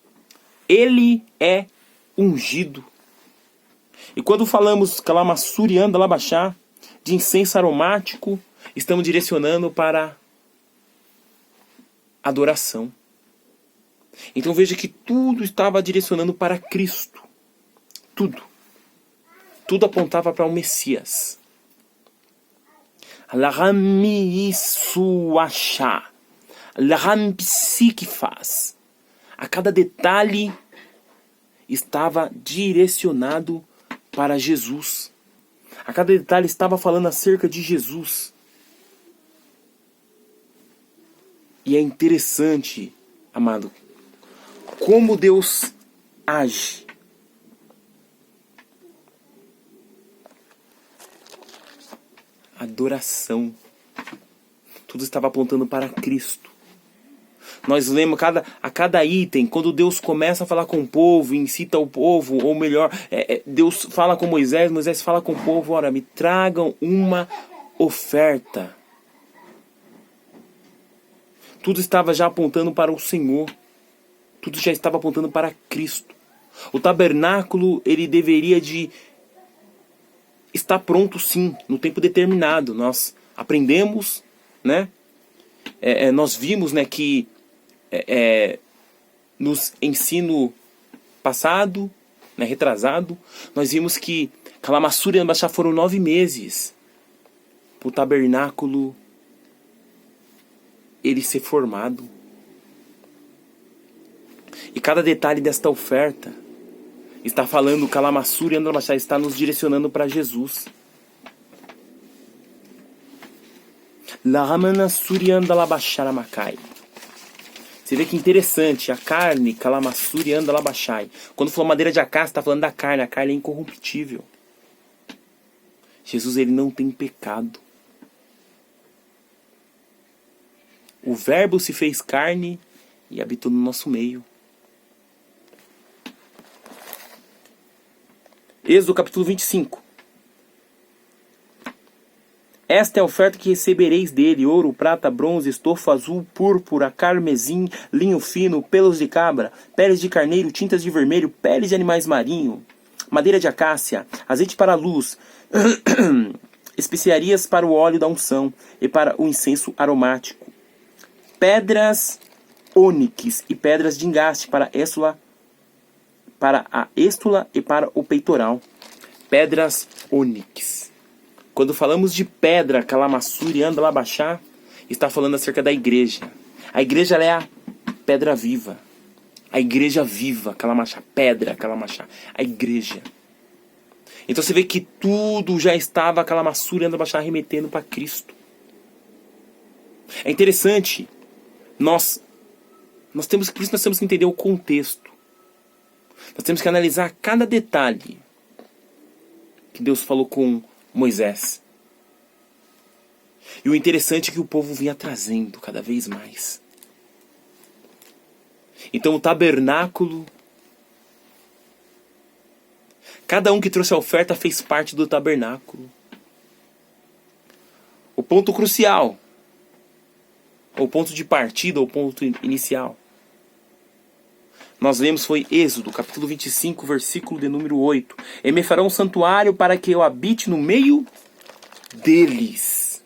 Ele é ungido. E quando falamos calamassurianda labaxá, de incenso aromático, estamos direcionando para adoração. Então veja que tudo estava direcionando para Cristo. Tudo. Tudo apontava para o Messias. A cada detalhe estava direcionado para Jesus. A cada detalhe estava falando acerca de Jesus. E é interessante, amado, como Deus age. Adoração. Tudo estava apontando para Cristo. Nós lemos a cada item, quando Deus começa a falar com o povo, incita o povo, ou melhor, Deus fala com Moisés, Moisés fala com o povo, ora, me tragam uma oferta. Tudo estava já apontando para o Senhor. Tudo já estava apontando para Cristo. O tabernáculo, ele deveria de estar pronto sim, no tempo determinado. Nós aprendemos, né? Nós vimos, né, que nos ensino passado, né, retrasado, nós vimos que Calamaçu e Anbaxá foram 9 meses para o tabernáculo ele ser formado. E cada detalhe desta oferta está falando, Calamaçu e Anbaxá está nos direcionando para Jesus. Você vê que interessante, a carne, Calamaçuri anda labachai. Quando falou madeira de acácia, está falando da carne, a carne é incorruptível. Jesus, ele não tem pecado. O verbo se fez carne e habitou no nosso meio. Êxodo capítulo 25. Esta é a oferta que recebereis dele: ouro, prata, bronze, estofo azul, púrpura, carmesim, linho fino, pelos de cabra, peles de carneiro, tintas de vermelho, peles de animais marinhos, madeira de acácia, azeite para a luz, especiarias para o óleo da unção e para o incenso aromático, pedras ônix e pedras de engaste para a éstula e para o peitoral. Pedras ônix. Quando falamos de pedra, Calamaçu e Andalabachá, está falando acerca da igreja. A igreja, ela é a pedra viva. A igreja viva, Calamachá, pedra, Calamachá, a igreja. Então você vê que tudo já estava, Calamaçu e Andalabachá, remetendo para Cristo. É interessante, por isso nós temos que entender o contexto. Nós temos que analisar cada detalhe que Deus falou com Moisés. E o interessante é que o povo vinha trazendo cada vez mais. Então o tabernáculo, cada um que trouxe a oferta fez parte do tabernáculo. O ponto crucial, ou ponto de partida, ou ponto inicial, nós lemos foi Êxodo, capítulo 25, versículo de número 8. E me farão um santuário para que eu habite no meio deles.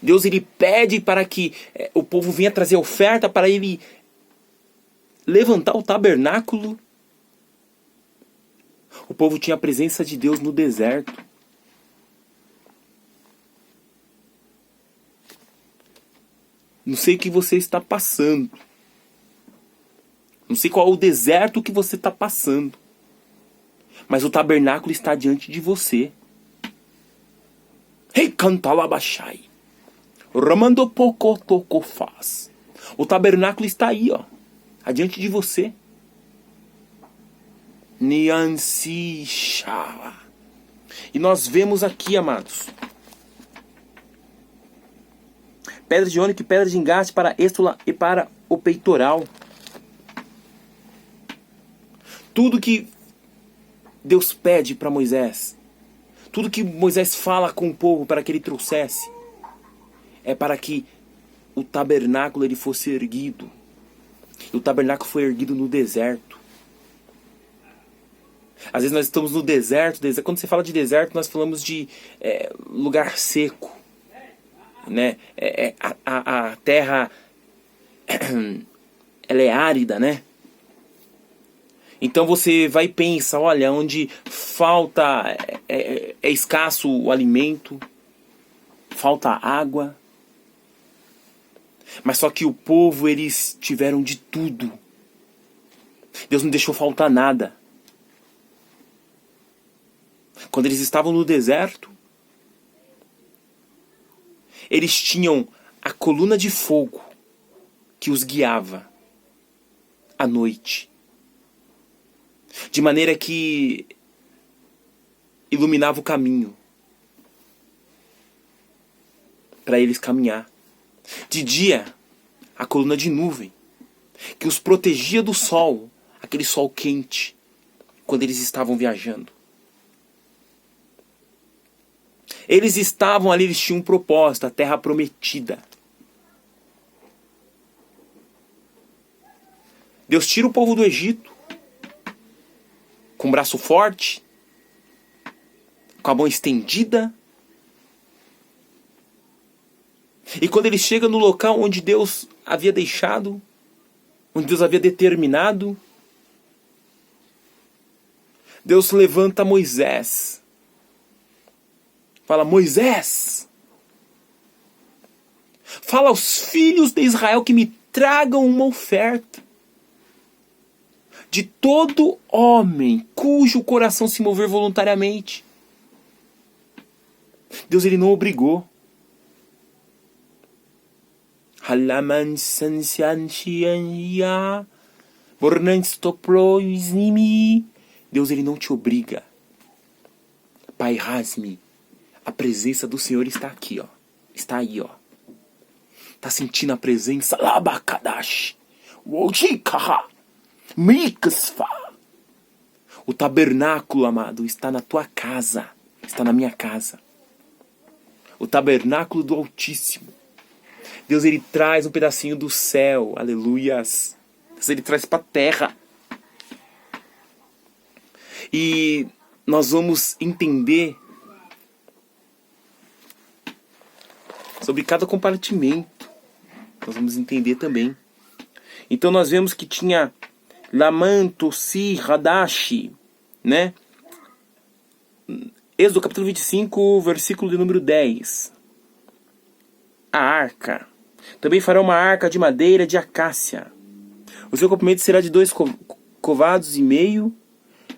Deus, ele pede para que o povo venha trazer oferta para ele levantar o tabernáculo. O povo tinha a presença de Deus no deserto. Não sei o que você está passando. Não sei qual é o deserto que você está passando. Mas o tabernáculo está diante de você. Rei cantalabachai. Ramandopocotocofaz. O tabernáculo está aí, ó. Adiante de você. Niansisha. E nós vemos aqui, amados, pedra de ônix e pedra de engaste para a éstula e para o peitoral. Tudo que Deus pede para Moisés, tudo que Moisés fala com o povo para que ele trouxesse, é para que o tabernáculo ele fosse erguido. E o tabernáculo foi erguido no deserto. Às vezes nós estamos no deserto. Quando você fala de deserto, nós falamos de lugar seco, né? A terra ela é árida, né? Então você vai e pensa, olha, onde falta, é escasso o alimento, falta água. Mas só que o povo, eles tiveram de tudo. Deus não deixou faltar nada. Quando eles estavam no deserto, eles tinham a coluna de fogo que os guiava à noite, de maneira que iluminava o caminho para eles caminhar. De dia, a coluna de nuvem que os protegia do sol, aquele sol quente, quando eles estavam viajando. Eles estavam ali, eles tinham um propósito, a terra prometida. Deus tira o povo do Egito com o braço forte, com a mão estendida. E quando ele chega no local onde Deus havia deixado, onde Deus havia determinado, Deus levanta Moisés. Fala: Moisés, fala aos filhos de Israel que me tragam uma oferta de todo homem cujo coração se mover voluntariamente. Deus, ele não obrigou. Deus, ele não te obriga. Pai Hasmi, a presença do Senhor está aqui, ó. Está aí, ó. Tá sentindo a presença? Labakadash. Wojikaha. Mikasfa. O tabernáculo, amado, está na tua casa. Está na minha casa. O tabernáculo do Altíssimo. Deus, ele traz um pedacinho do céu. Aleluias. Deus, ele traz para a terra. E nós vamos entender sobre cada compartimento. Nós vamos entender também. Então nós vemos que tinha Lamanto, Si, Hadashi, né? Êxodo capítulo 25, versículo de número 10. A arca. Também fará uma arca de madeira de acácia. O seu comprimento será de 2 covados e meio,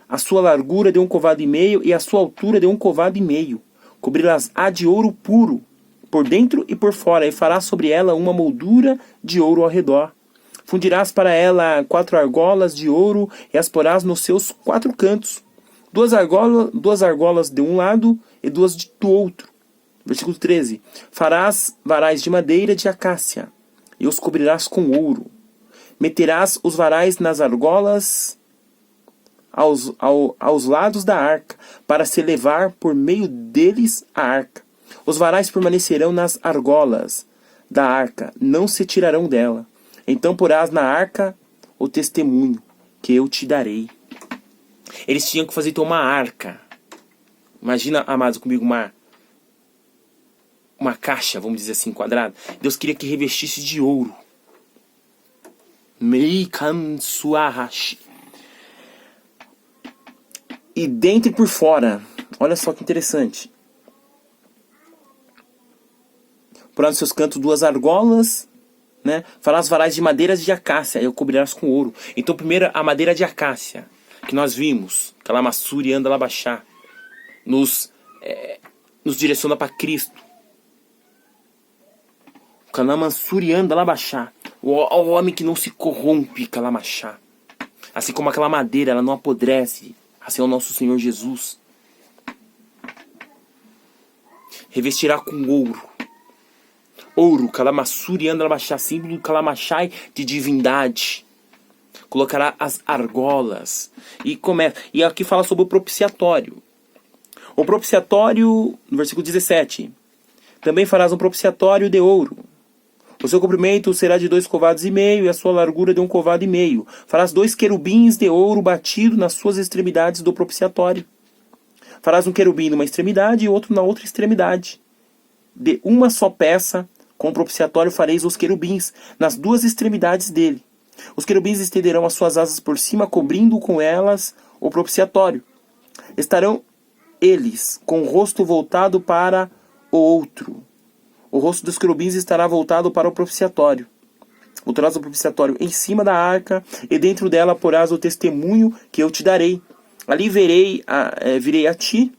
a sua largura de 1 covado e meio e a sua altura de 1 covado e meio. Cobri-las-á de ouro puro, por dentro e por fora, e farás sobre ela uma moldura de ouro ao redor. Fundirás para ela 4 argolas de ouro e as porás nos seus 4 cantos. 2 argolas de um lado e 2 do outro. Versículo 13. Farás varais de madeira de acácia e os cobrirás com ouro. Meterás os varais nas argolas aos lados da arca, para se levar por meio deles a arca. Os varais permanecerão nas argolas da arca, não se tirarão dela. Então porás na arca o testemunho que eu te darei. Eles tinham que fazer então uma arca. Imagina, amados, comigo, uma caixa, vamos dizer assim, quadrada. Deus queria que revestisse de ouro. Meikan Suahashi. E dentro e por fora, olha só que interessante. Por nos seus cantos 2 argolas, né? Farás varais de madeiras de acácia e o cobrirás com ouro. Então primeiro a madeira de acácia, que nós vimos, Calamassuri anda Labachá, nos direciona para Cristo. Calamassuri anda Labachá, o homem que não se corrompe, Calamachá. Assim como aquela madeira, ela não apodrece. Assim é o nosso Senhor Jesus. Revestirá com ouro. Ouro, Calamassuri anda Labachá, símbolo do Calamachai de divindade. Colocará as argolas. E aqui fala sobre o propiciatório. O propiciatório, no versículo 17. Também farás um propiciatório de ouro. O seu comprimento será de 2 covados e meio, e a sua largura de 1 covado e meio. Farás 2 querubins de ouro batido nas suas extremidades do propiciatório. Farás um querubim numa extremidade e outro na outra extremidade. De uma só peça, com o propiciatório fareis os querubins, nas 2 extremidades dele. Os querubins estenderão as suas asas por cima, cobrindo com elas o propiciatório. Estarão eles com o rosto voltado para o outro. O rosto dos querubins estará voltado para o propiciatório. Botarás o propiciatório em cima da arca, e dentro dela porás o testemunho que eu te darei. Ali virei a ti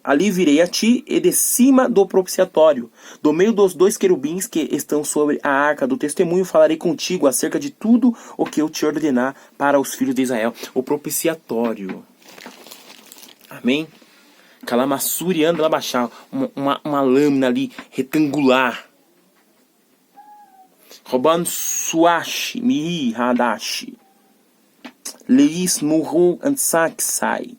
ali virei a ti, e de cima do propiciatório, do meio dos 2 querubins que estão sobre a arca do testemunho, falarei contigo acerca de tudo o que eu te ordenar para os filhos de Israel. O propiciatório. Amém? Calamassuri anda lá baixar, uma lâmina ali retangular. Roban suashi mihi hadashi. Leis murru ansaksai.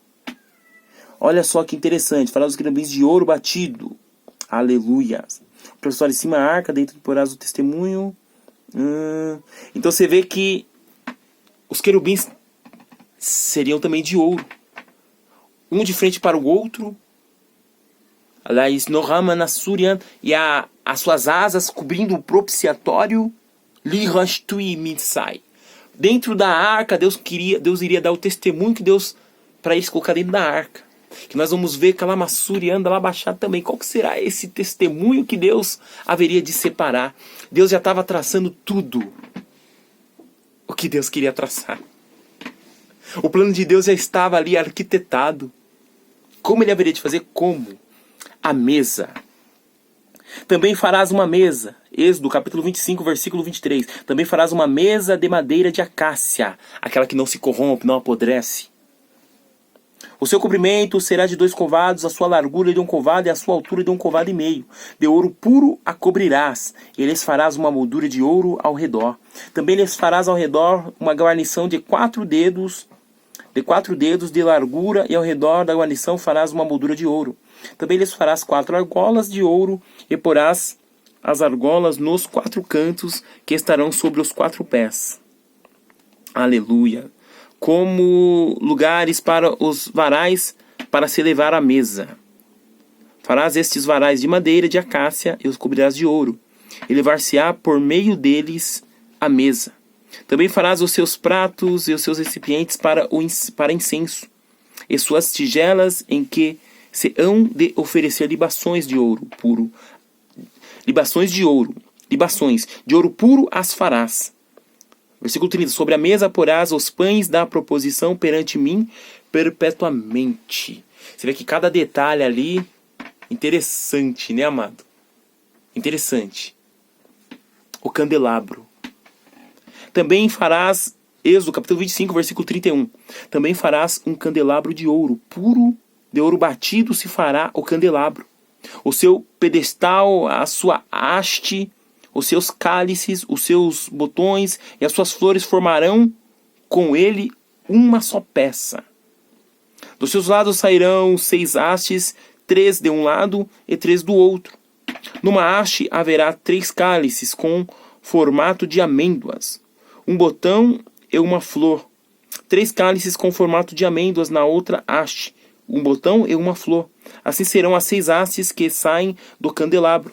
Olha só que interessante. Falar dos querubins de ouro batido. Aleluia. O professor em cima a arca, dentro do porás do testemunho. Então você vê que os querubins seriam também de ouro. Um de frente para o outro. E as suas asas cobrindo o propiciatório. Dentro da arca, Deus iria dar o testemunho que Deus, para eles colocar dentro da arca. Que nós vamos ver Calamassuri anda lá baixar também. Qual que será esse testemunho que Deus haveria de separar? Deus já estava traçando tudo o que Deus queria traçar. O plano de Deus já estava ali arquitetado. Como ele haveria de fazer? Como? A mesa. Também farás uma mesa. Êxodo capítulo 25, versículo 23. Também farás uma mesa de madeira de acácia, aquela que não se corrompe, não apodrece. O seu comprimento será de 2 covados, a sua largura de 1 covado e a sua altura de 1 covado e meio. De ouro puro a cobrirás, e lhes farás uma moldura de ouro ao redor. Também lhes farás ao redor uma guarnição de 4 dedos de largura, e ao redor da guarnição farás uma moldura de ouro. Também lhes farás 4 argolas de ouro, e porás as argolas nos 4 cantos, que estarão sobre os 4 pés. Aleluia! Como lugares para os varais para se levar à mesa. Farás estes varais de madeira de acácia e os cobrirás de ouro, e levar-se-á por meio deles a mesa. Também farás os seus pratos e os seus recipientes para incenso, e suas tigelas em que se hão de oferecer libações de ouro puro. Libações de ouro puro as farás. Versículo 30. Sobre a mesa porás os pães da proposição perante mim perpetuamente. Você vê que cada detalhe ali, interessante, né, amado? Interessante. O candelabro. Também farás, Êxodo capítulo 25, versículo 31. Também farás um candelabro de ouro puro, de ouro batido se fará o candelabro. O seu pedestal, a sua haste, os seus cálices, os seus botões e as suas flores formarão com ele uma só peça. Dos seus lados sairão 6 hastes, 3 de um lado e 3 do outro. Numa haste haverá 3 cálices com formato de amêndoas, um botão e uma flor. 3 cálices com formato de amêndoas na outra haste, um botão e uma flor. Assim serão as 6 hastes que saem do candelabro.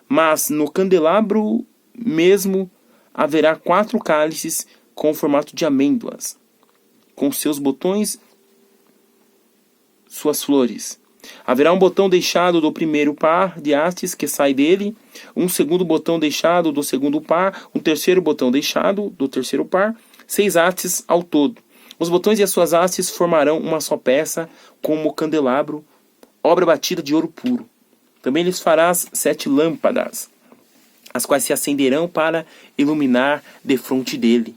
Mas no candelabro mesmo haverá 4 cálices com formato de amêndoas, com seus botões, suas flores. Haverá um botão deixado do primeiro par de hastes que sai dele, um segundo botão deixado do segundo par, um terceiro botão deixado do terceiro par, 6 hastes ao todo. Os botões e as suas hastes formarão uma só peça, como o candelabro, obra batida de ouro puro. Também lhes farás 7 lâmpadas, as quais se acenderão para iluminar defronte dele.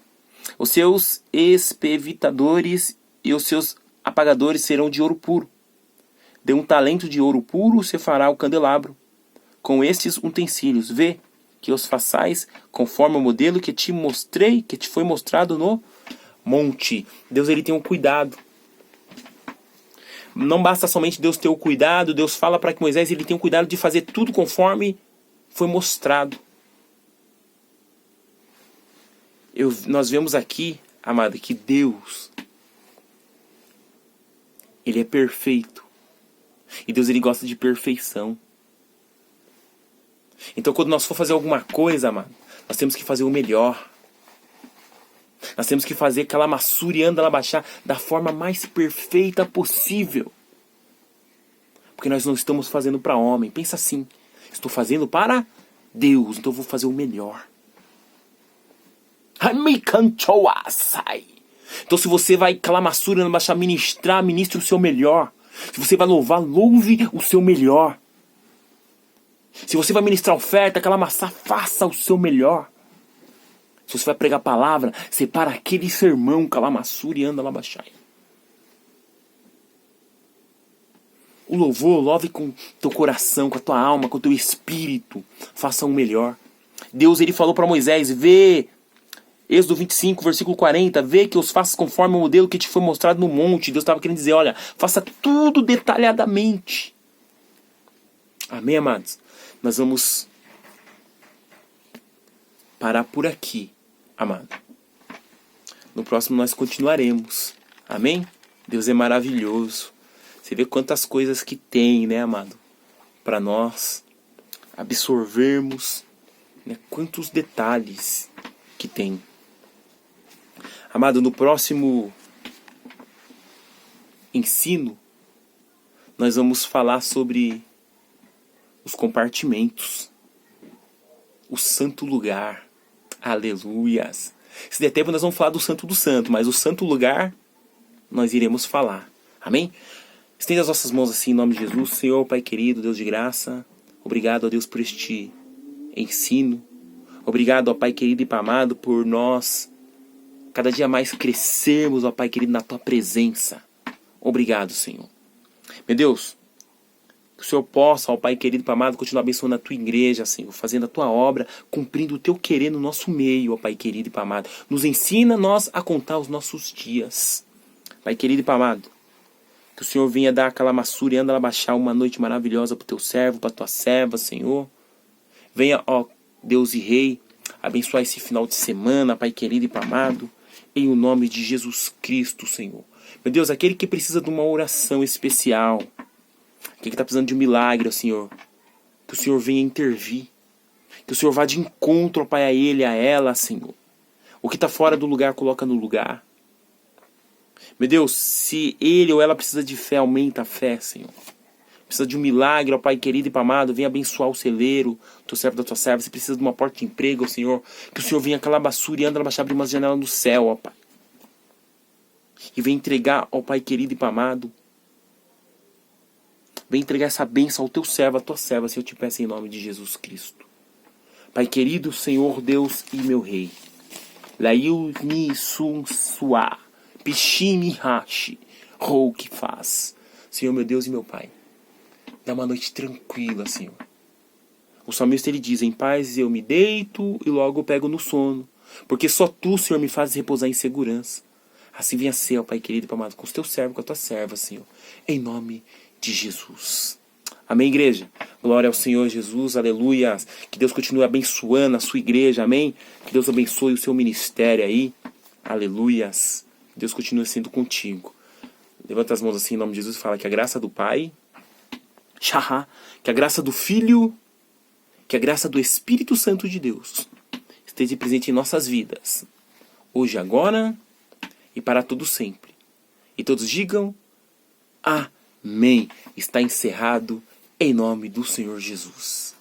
Os seus espevitadores e os seus apagadores serão de ouro puro. De 1 talento de ouro puro se fará o candelabro. Com estes utensílios, vê que os façais conforme o modelo que te mostrei, que te foi mostrado no monte. Deus, ele tem um cuidado. Não basta somente Deus ter o cuidado, Deus fala para que Moisés ele tenha o cuidado de fazer tudo conforme foi mostrado. Nós vemos aqui, amado, que Deus, ele é perfeito. E Deus, ele gosta de perfeição. Então, quando nós for fazer alguma coisa, amado, nós temos que fazer o melhor. Nós temos que fazer aquela massuri anda lá baixar da forma mais perfeita possível. Porque nós não estamos fazendo para homem. Pensa assim, estou fazendo para Deus, então eu vou fazer o melhor. Então se você vai aquela massuri anda baixar ministrar, ministre o seu melhor. Se você vai louvar, louve o seu melhor. Se você vai ministrar oferta, calamaçá, faça o seu melhor. Se você vai pregar a palavra, separa aquele sermão, calamaçura, e anda lá baixar. O louvor, louve com teu coração, com a tua alma, com o teu espírito. Faça o melhor. Deus, ele falou para Moisés, vê, Êxodo 25, versículo 40, vê que os faças conforme o modelo que te foi mostrado no monte. Deus estava querendo dizer, olha, faça tudo detalhadamente. Amém, amados? Nós vamos parar por aqui, amado. No próximo nós continuaremos. Amém? Deus é maravilhoso. Você vê quantas coisas que tem, né, amado? Para nós absorvermos, né? Quantos detalhes que tem. Amado, no próximo ensino, nós vamos falar sobre os compartimentos. O santo lugar. Aleluias. Se der tempo, nós vamos falar do santo do santo, mas o santo lugar nós iremos falar. Amém? Estenda as nossas mãos assim em nome de Jesus. Senhor, Pai querido, Deus de graça, obrigado, ó Deus, por este ensino. Obrigado, ó Pai querido e Pai amado, por nós cada dia mais crescermos, ó Pai querido, na Tua presença. Obrigado, Senhor. Meu Deus, que o Senhor possa, ó Pai querido e Pai amado, continuar abençoando a Tua igreja, Senhor, fazendo a Tua obra, cumprindo o Teu querer no nosso meio, ó Pai querido e Pai amado. Nos ensina nós a contar os nossos dias. Pai querido e Pai amado, que o Senhor venha dar aquela maçura e anda lá baixar uma noite maravilhosa para o Teu servo, para a Tua serva, Senhor. Venha, ó Deus e Rei, abençoar esse final de semana, Pai querido e Pai amado, em o nome de Jesus Cristo, Senhor. Meu Deus, aquele que precisa de uma oração especial, aquele que está precisando de um milagre, ó Senhor, que o Senhor venha intervir, que o Senhor vá de encontro, ó Pai, a ele, a ela, Senhor. O que está fora do lugar, coloca no lugar. Meu Deus, se ele ou ela precisa de fé, aumenta a fé, Senhor. Precisa de um milagre, ó Pai querido e Pai amado, venha abençoar o celeiro, teu servo da tua serva. Se precisa de uma porta de emprego, ó Senhor, que o Senhor venha calabaçura e anda lá baixar, abrir uma janela no céu, ó Pai. E venha entregar, ó Pai querido e Pai amado, venha entregar essa bênção ao teu servo, à tua serva, se eu te peço em nome de Jesus Cristo. Pai querido, Senhor Deus e meu Rei. Laiu ni sun suá. Pichimi hashi, rou que faz. Senhor, meu Deus e meu Pai, dá uma noite tranquila, Senhor. O salmista, ele diz, em paz eu me deito e logo pego no sono, porque só Tu, Senhor, me fazes repousar em segurança. Assim venha ser, ó Pai querido e Pai amado, com os Teus servos, com a Tua serva, Senhor, em nome de Jesus. Amém, igreja? Glória ao Senhor Jesus, aleluia. Que Deus continue abençoando a sua igreja, amém? Que Deus abençoe o seu ministério aí, aleluias. Deus continua sendo contigo. Levanta as mãos assim em nome de Jesus e fala que a graça do Pai, que a graça do Filho, que a graça do Espírito Santo de Deus esteja presente em nossas vidas, hoje, agora e para todo sempre. E todos digam, amém. Está encerrado em nome do Senhor Jesus.